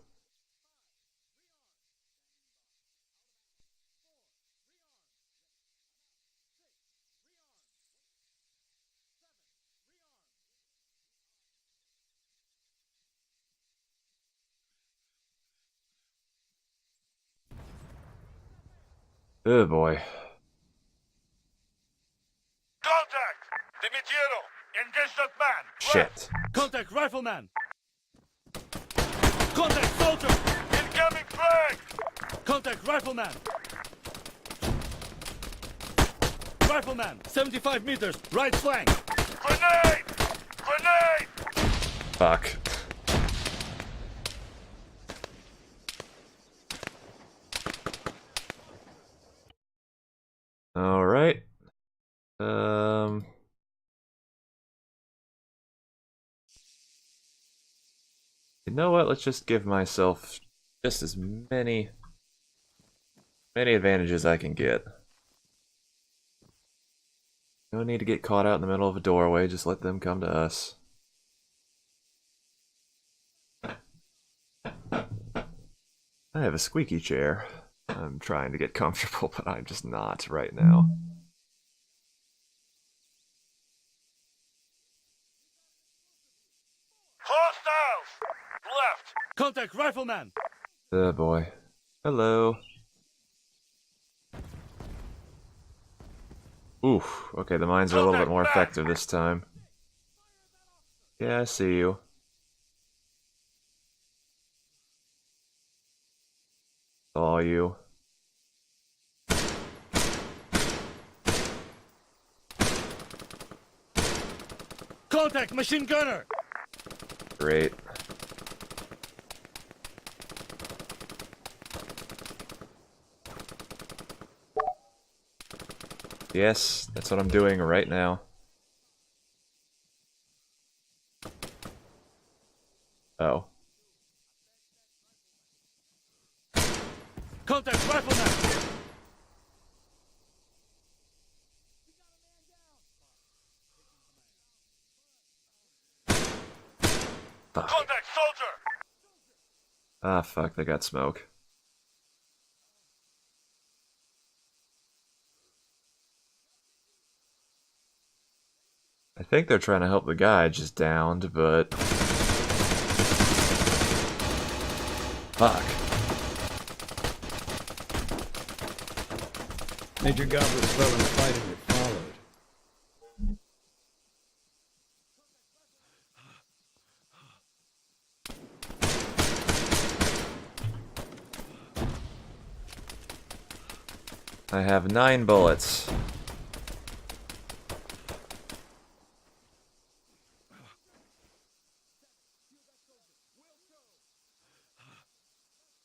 Oh boy. Contact! Dimitiero, engage that man! Shit. Contact rifleman! Contact soldier! Incoming flag! Contact rifleman! Rifleman, 75 meters, right flank! Grenade! Grenade! Fuck. Alright. You know what? Let's just give myself just as many advantages I can get. No need to get caught out in the middle of a doorway, just let them come to us. I have a squeaky chair. I'm trying to get comfortable, but I'm just not right now. Hostiles! Left! Contact rifleman! Oh boy. Hello. Oof. Okay, the mines are a little bit more effective this time. Yeah, I see you. All you. Contact machine gunner! Great. Yes, that's what I'm doing right now. Oh. Contact rifleman! Fuck. Contact soldier! Ah, fuck, they got smoke. I think they're trying to help the guy just downed, but... Fuck. Major Goblins fell in the fighting that followed. I have 9 bullets.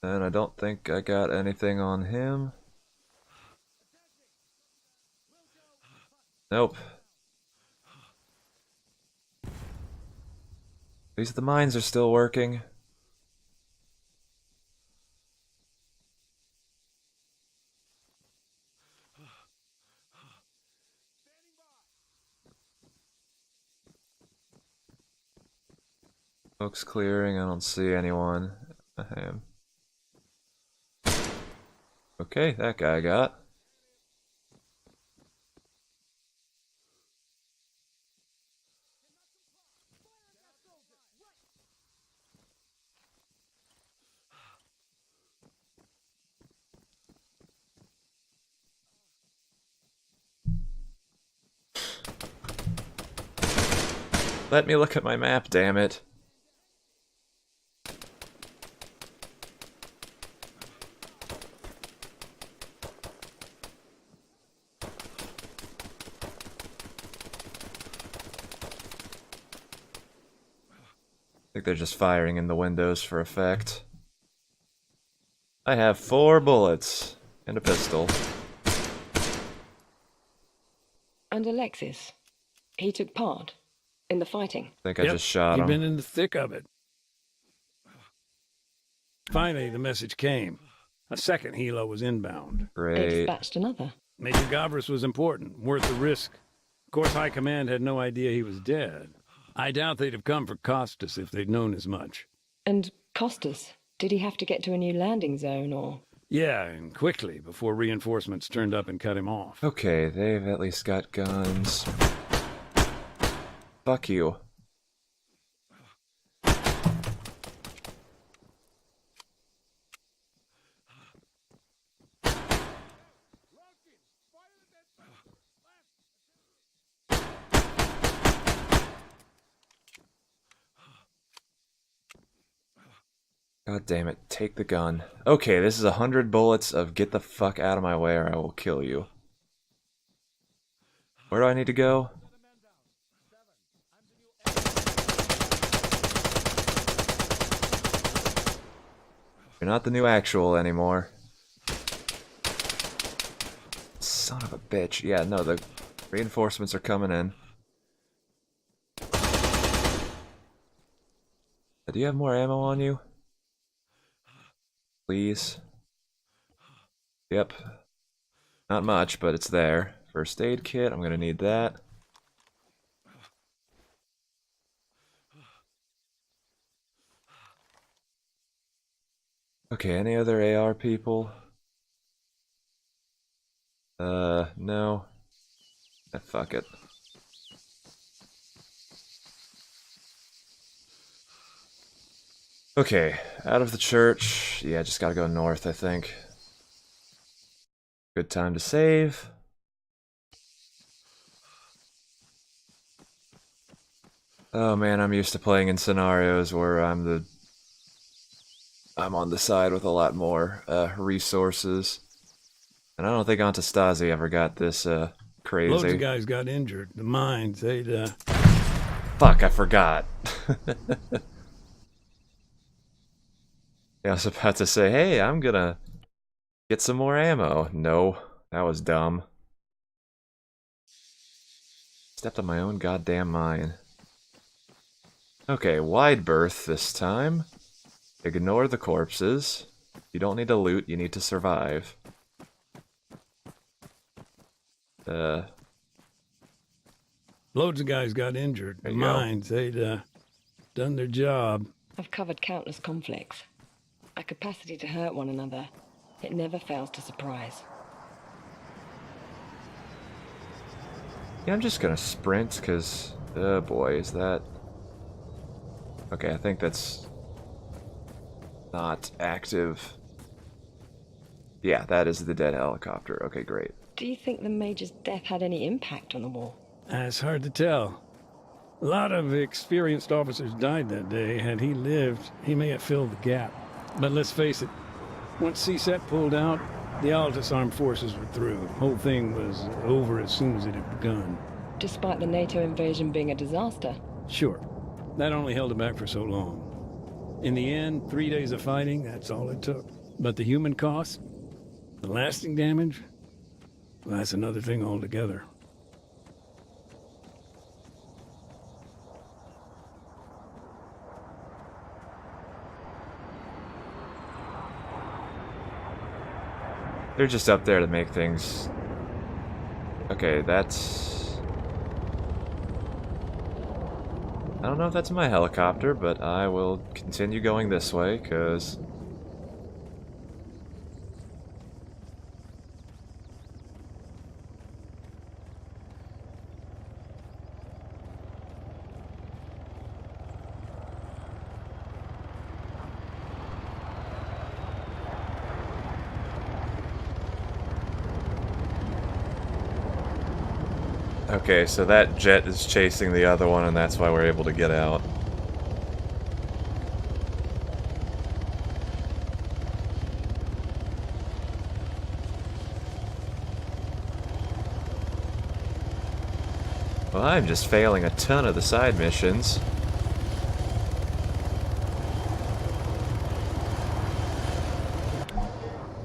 And I don't think I got anything on him. Nope. At least the mines are still working. Smoke's clearing, I don't see anyone. Ahem. Okay, that guy got. Let me look at my map, damn it. I think they're just firing in the windows for effect. I have 4 bullets and a pistol. And Alexis, he took part in the fighting. I think I just shot He'd him. been in the thick of it. Finally, the message came. A second helo was inbound. They Great. dispatched another. Major Gavris was important, worth the risk. Of course, High Command had no idea he was dead. I doubt they'd have come for Costas if they'd known as much. And Costas, did he have to get to a new landing zone, or...? Yeah, and quickly, before reinforcements turned up and cut him off. Okay, they've at least got guns. Fuck you. God damn it, take the gun. Okay, this is 100 bullets of get the fuck out of my way or I will kill you. Where do I need to go? You're not the new actual anymore. Son of a bitch. Yeah, no, the reinforcements are coming in. Do you have more ammo on you? Please. Yep. Not much, but it's there. First aid kit, I'm gonna need that. Okay, any other AR people? No. Fuck it. Okay, out of the church. Yeah, just gotta go north, I think. Good time to save. Oh man, I'm used to playing in scenarios where I'm on the side with a lot more resources. And I don't think Antastasi ever got this Loads crazy. of guys got injured. The mines, they'd, Fuck, I forgot. Yeah, I was about to say, hey, I'm gonna get some more ammo. No, that was dumb. Stepped on my own goddamn mine. Okay, wide berth this time. Ignore the corpses. You don't need to loot, you need to survive. loads of guys got injured. The There you go. mines, they'd, done their job. I've covered countless conflicts. A capacity to hurt one another. It never fails to surprise. Yeah, I'm just gonna sprint, because... Oh boy, is that... Okay, I think that's... not active. Yeah, that is the dead helicopter. Okay, great. Do you think the Major's death had any impact on the war? It's hard to tell. A lot of experienced officers died that day. Had he lived, he may have filled the gap. But let's face it, once CSET pulled out, the Altus armed forces were through. The whole thing was over as soon as it had begun. Despite the NATO invasion being a disaster. Sure, that only held it back for so long. In the end, 3 days of fighting, that's all it took. But the human cost, the lasting damage, well, that's another thing altogether. They're just up there to make things... Okay, that's... I don't know if that's my helicopter, but I will continue going this way, because... Okay, so that jet is chasing the other one, and that's why we're able to get out. Well, I'm just failing a ton of the side missions.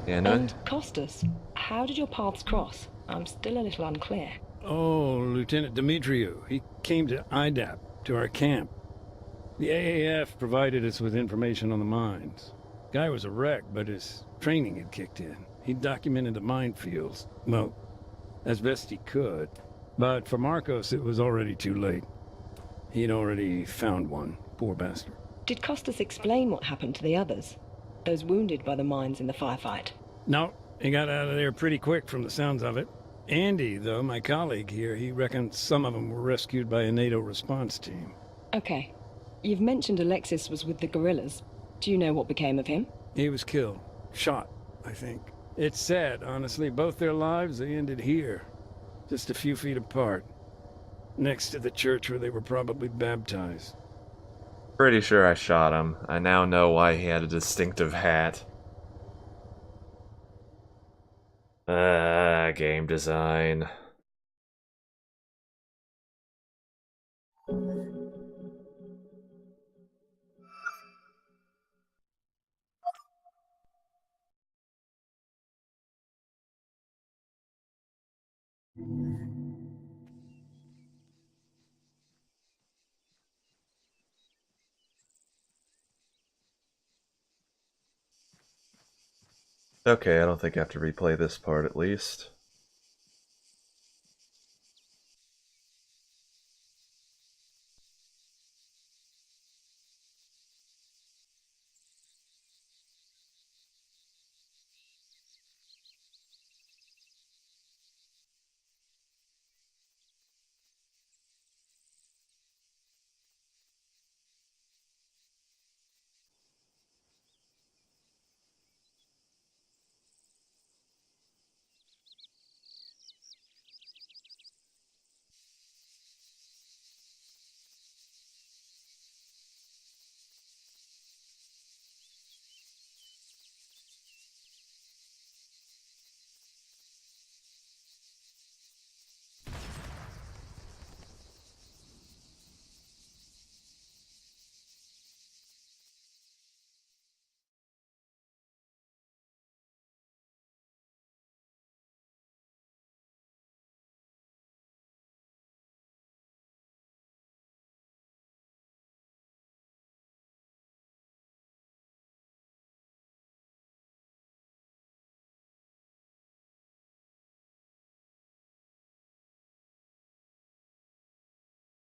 Yeah, no. And Costas, how did your paths cross? I'm still a little unclear. Oh, Lieutenant Dimitriou. He came to IDAP, to our camp. The AAF provided us with information on the mines. Guy was a wreck, but his training had kicked in. He documented the minefields. Well, as best he could. But for Marcos, it was already too late. He'd already found one. Poor bastard. Did Costas explain what happened to the others? Those wounded by the mines in the firefight? No, he got out of there pretty quick from the sounds of it. Andy, though, my colleague here, he reckons some of them were rescued by a NATO response team. Okay. You've mentioned Alexis was with the guerrillas. Do you know what became of him? He was killed. Shot, I think. It's sad, honestly. Both their lives, they ended here. Just a few feet apart. Next to the church where they were probably baptized. Pretty sure I shot him. I now know why he had a distinctive hat. Game design. Okay, I don't think I have to replay this part at least.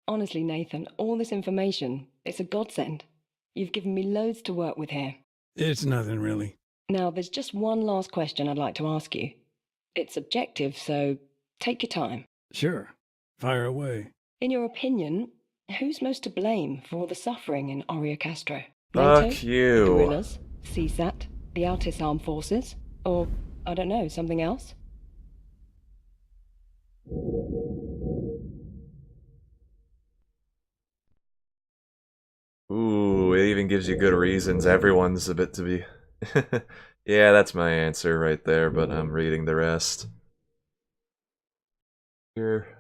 Honestly, Nathan, all this information, it's a godsend. You've given me loads to work with here. It's nothing really. Now, there's just one last question I'd like to ask you. It's subjective, so take your time. Sure. Fire away. In your opinion, who's most to blame for all the suffering in Orio Castro? Fuck NATO, you. the guerrillas, CSAT, the Altis Armed Forces, or, I don't know, something else? Ooh, it even gives you good reasons. Everyone's a bit to be... Yeah, that's my answer right there, but I'm reading the rest. Here.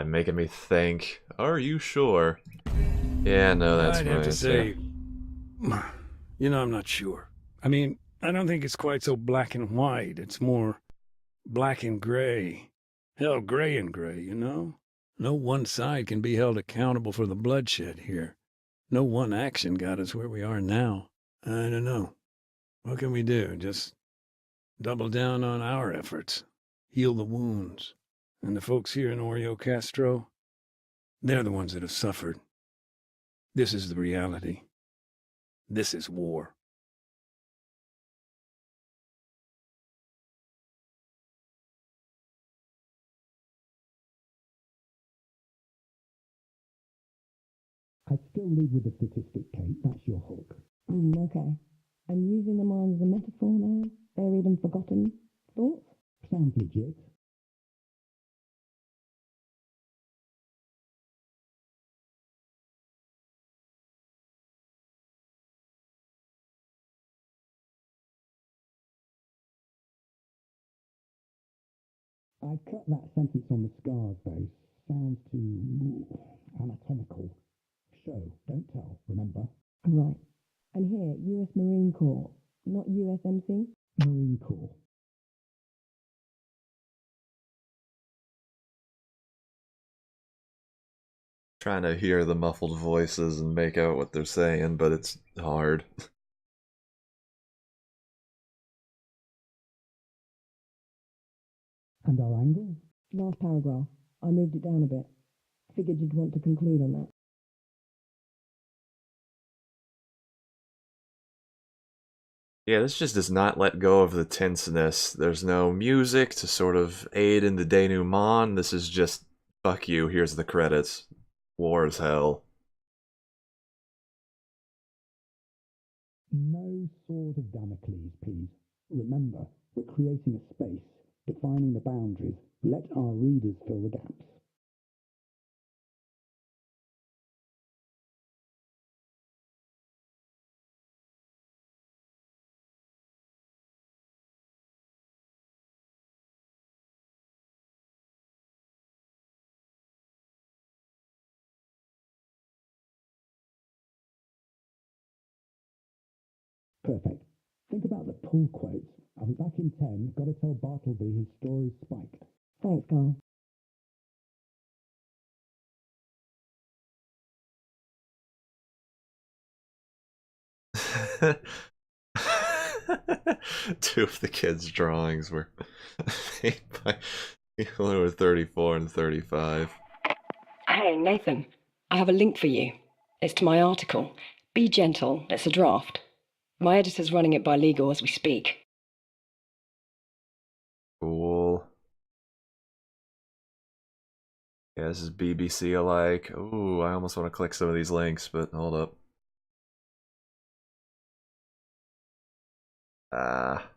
Making me think. Are you sure? Yeah, no, that's I'd my have to answer. say, I'm not sure. I mean, I don't think it's quite so black and white. It's more black and gray. Hell, gray and gray, you know? No one side can be held accountable for the bloodshed here. No one action got us where we are now. I don't know. What can we do? Just double down on our efforts, heal the wounds. And the folks here in Orio Castro, they're the ones that have suffered. This is the reality. This is war. I'd still lead with the statistic, Kate. That's your hook. Okay. I'm using the mind as a metaphor now. Buried and forgotten thoughts? Sounds legit. I'd cut that sentence on the scars, though. Sounds too anatomical. Show, don't tell, remember? Right. And here, US Marine Corps, not USMC? Marine Corps. Trying to hear the muffled voices and make out what they're saying, but it's hard. And our angle? Last paragraph. I moved it down a bit. Figured you'd want to conclude on that. Yeah, this just does not let go of the tenseness. There's no music to sort of aid in the denouement. This is just, fuck you, here's the credits. War is hell. No sword of Damocles, please. Remember, we're creating a space, defining the boundaries. Let our readers fill the gaps. Perfect. Think about the pull quotes. I'll be back in 10. Gotta tell Bartleby his story's spiked. Thanks, Carl. Two of the kids' drawings were made by people who were 34 and 35. Hey, Nathan, I have a link for you. It's to my article. Be gentle, it's a draft. My editor's running it by legal as we speak. Cool. Yeah, this is BBC alike. Ooh, I almost want to click some of these links, but hold up. Ah.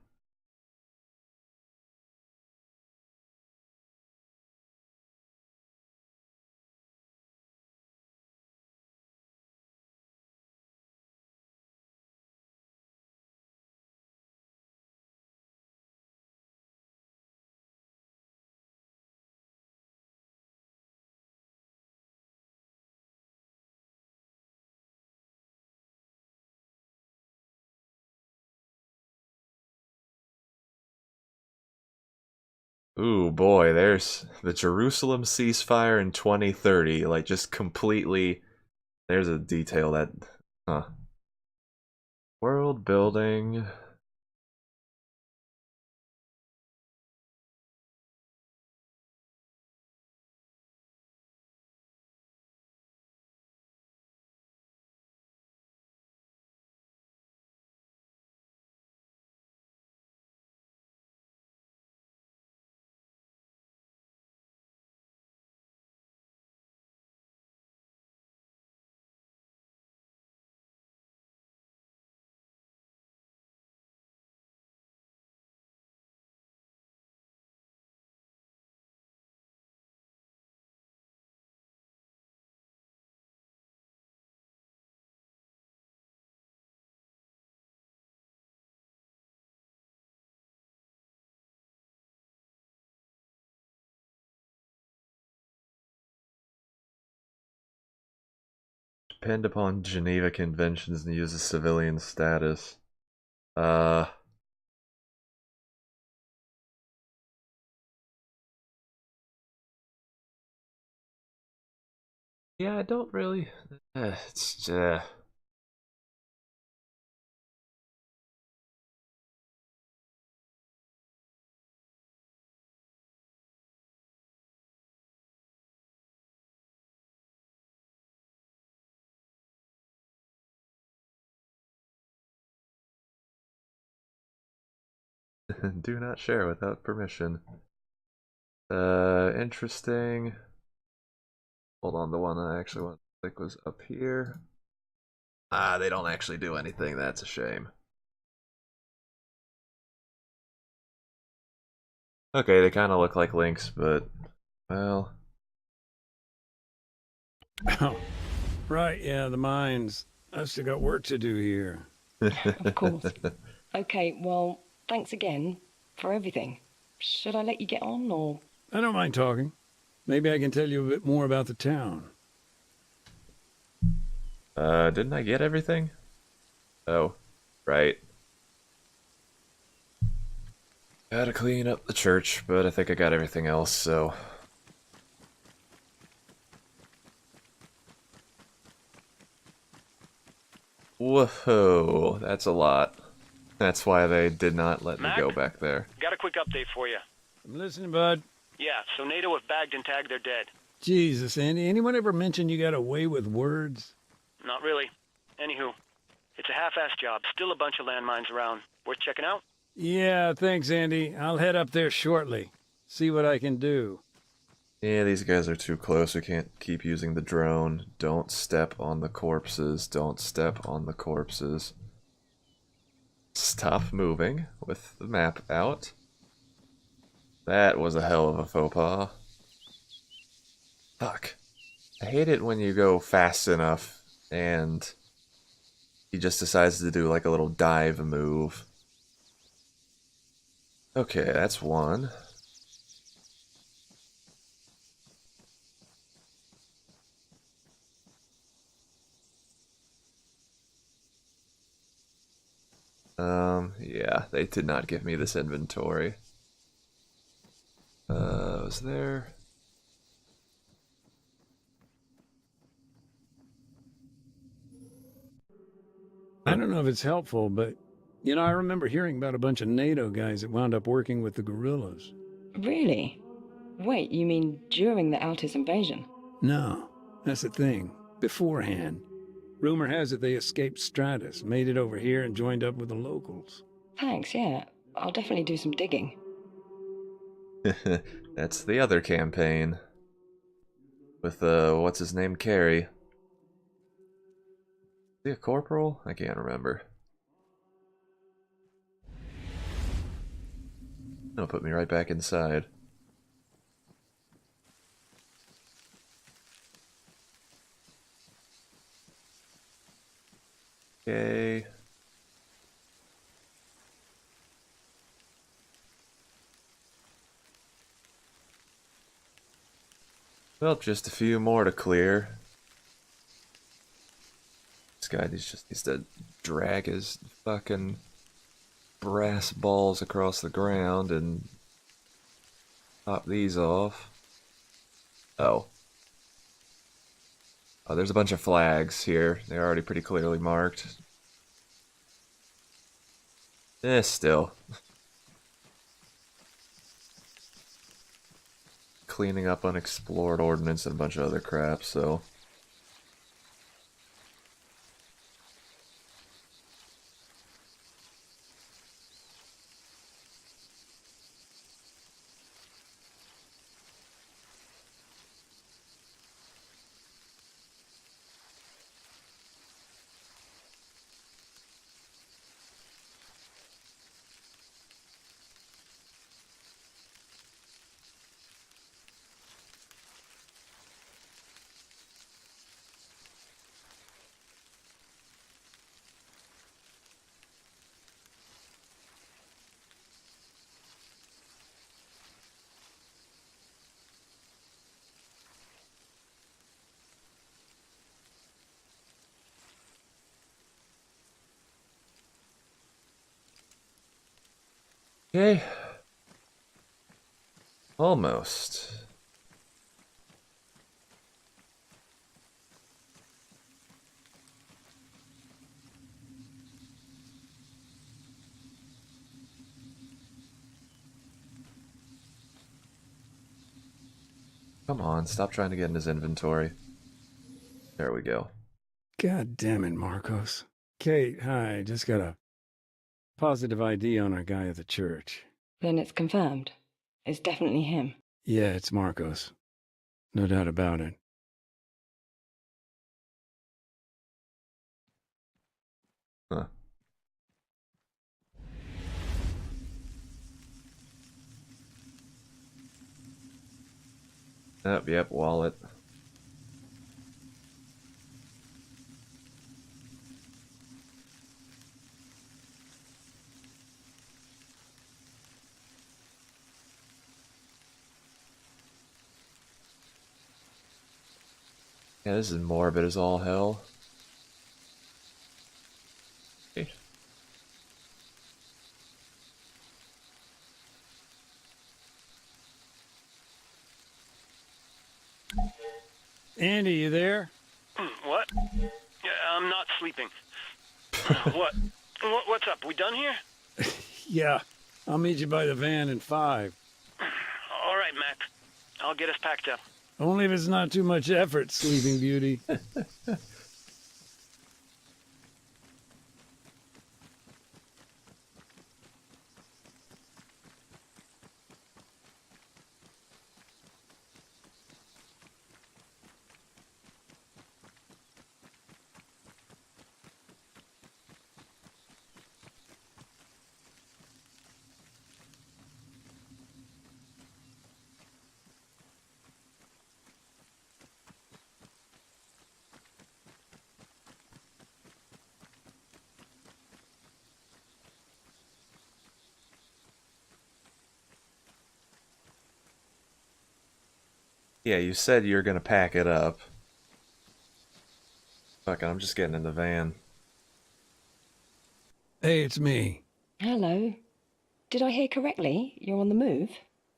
Ooh, boy, there's the Jerusalem ceasefire in 2030. Like, just completely. There's a detail that. Huh. World building. Depend upon Geneva Conventions and uses civilian status. Uh. Yeah, I don't really. It's. Do not share without permission. Interesting. Hold on, the one I actually want to click was up here. Ah, they don't actually do anything. That's a shame. Okay, they kind of look like links, but well. Oh, right, yeah, the mines. I've still got work to do here. Of course. Okay, well, thanks again for everything. Should I let you get on, or...? I don't mind talking. Maybe I can tell you a bit more about the town. Didn't I get everything? Oh, right. Gotta clean up the church, but I think I got everything else, so. Whoa, that's a lot. That's why they did not let me Mac? go back there. Got a quick update for you. I'm listening, bud. Yeah, so NATO have bagged and tagged their dead. Jesus, Andy, anyone ever mention you got a way with words? Not really. Anywho, it's a half-assed job. Still a bunch of landmines around. Worth checking out? Yeah, thanks, Andy. I'll head up there shortly. See what I can do. Yeah, these guys are too close. We can't keep using the drone. Don't step on the corpses. Don't step on the corpses. Stop moving with the map out. That was a hell of a faux pas. Fuck. I hate it when you go fast enough and he just decides to do like a little dive move. Okay, that's one. Yeah, they did not give me this inventory. Was there... I don't know if it's helpful, but, I remember hearing about a bunch of NATO guys that wound up working with the guerrillas. Really? Wait, you mean during the Altis invasion? No, that's the thing. Beforehand. Rumor has it they escaped Stratus, made it over here, and joined up with the locals. Thanks, yeah. I'll definitely do some digging. That's the other campaign. With, what's his name? Carey. Is he a corporal? I can't remember. It'll put me right back inside. Okay. Well, just a few more to clear. This guy just needs to drag his fucking brass balls across the ground and Pop these off. Oh. Oh, there's a bunch of flags here. They're already pretty clearly marked. Still. Cleaning up unexplored ordnance and a bunch of other crap, so... Okay. Almost. Come on, stop trying to get in his inventory. There we go. God damn it, Marcos. Kate, hi. Just got a positive ID on our guy at the church. Then it's confirmed. It's definitely him. Yeah, it's Marcos. No doubt about it. Huh. Yep, wallet. Yeah, this is morbid as all hell. Okay. Andy, you there? What? Yeah, I'm not sleeping. What? What's up? We done here? Yeah. I'll meet you by the van in 5. All right, Mac. I'll get us packed up. Only if it's not too much effort, Sleeping Beauty. Yeah, you said you were gonna pack it up. Fuck it, I'm just getting in the van. Hey, it's me. Hello. Did I hear correctly? You're on the move?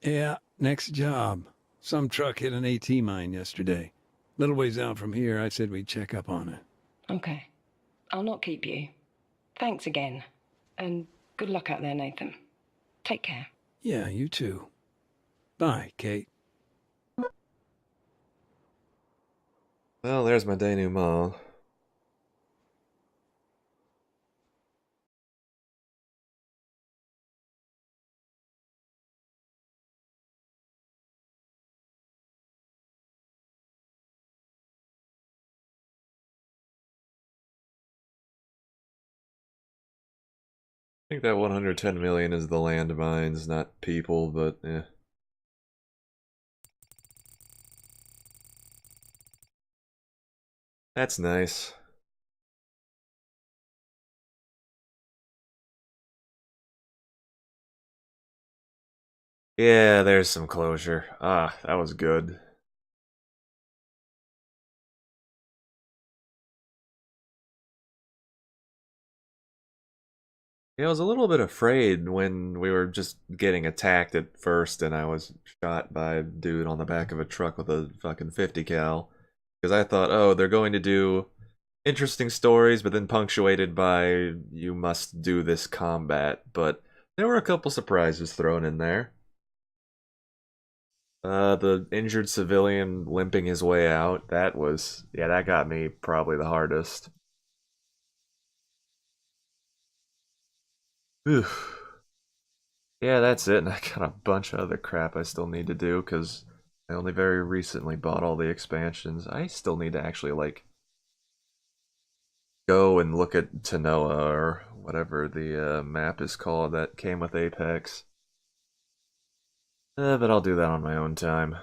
Yeah, next job. Some truck hit an AT mine yesterday. Little ways out from here, I said we'd check up on it. Okay. I'll not keep you. Thanks again. And good luck out there, Nathan. Take care. Yeah, you too. Bye, Kate. Well, there's my denouement. I think that 110 million is the landmines, not people, but eh. That's nice. Yeah, there's some closure. Ah, that was good. Yeah, I was a little bit afraid when we were just getting attacked at first and I was shot by a dude on the back of a truck with a fucking 50 cal. Because I thought, oh, they're going to do interesting stories, but then punctuated by you must do this combat. But there were a couple surprises thrown in there. The injured civilian limping his way out, yeah, that got me probably the hardest. Oof. Yeah, that's it, and I got a bunch of other crap I still need to do, because I only very recently bought all the expansions. I still need to actually, like, go and look at Tanoa, or whatever the map is called that came with Apex. But I'll do that on my own time.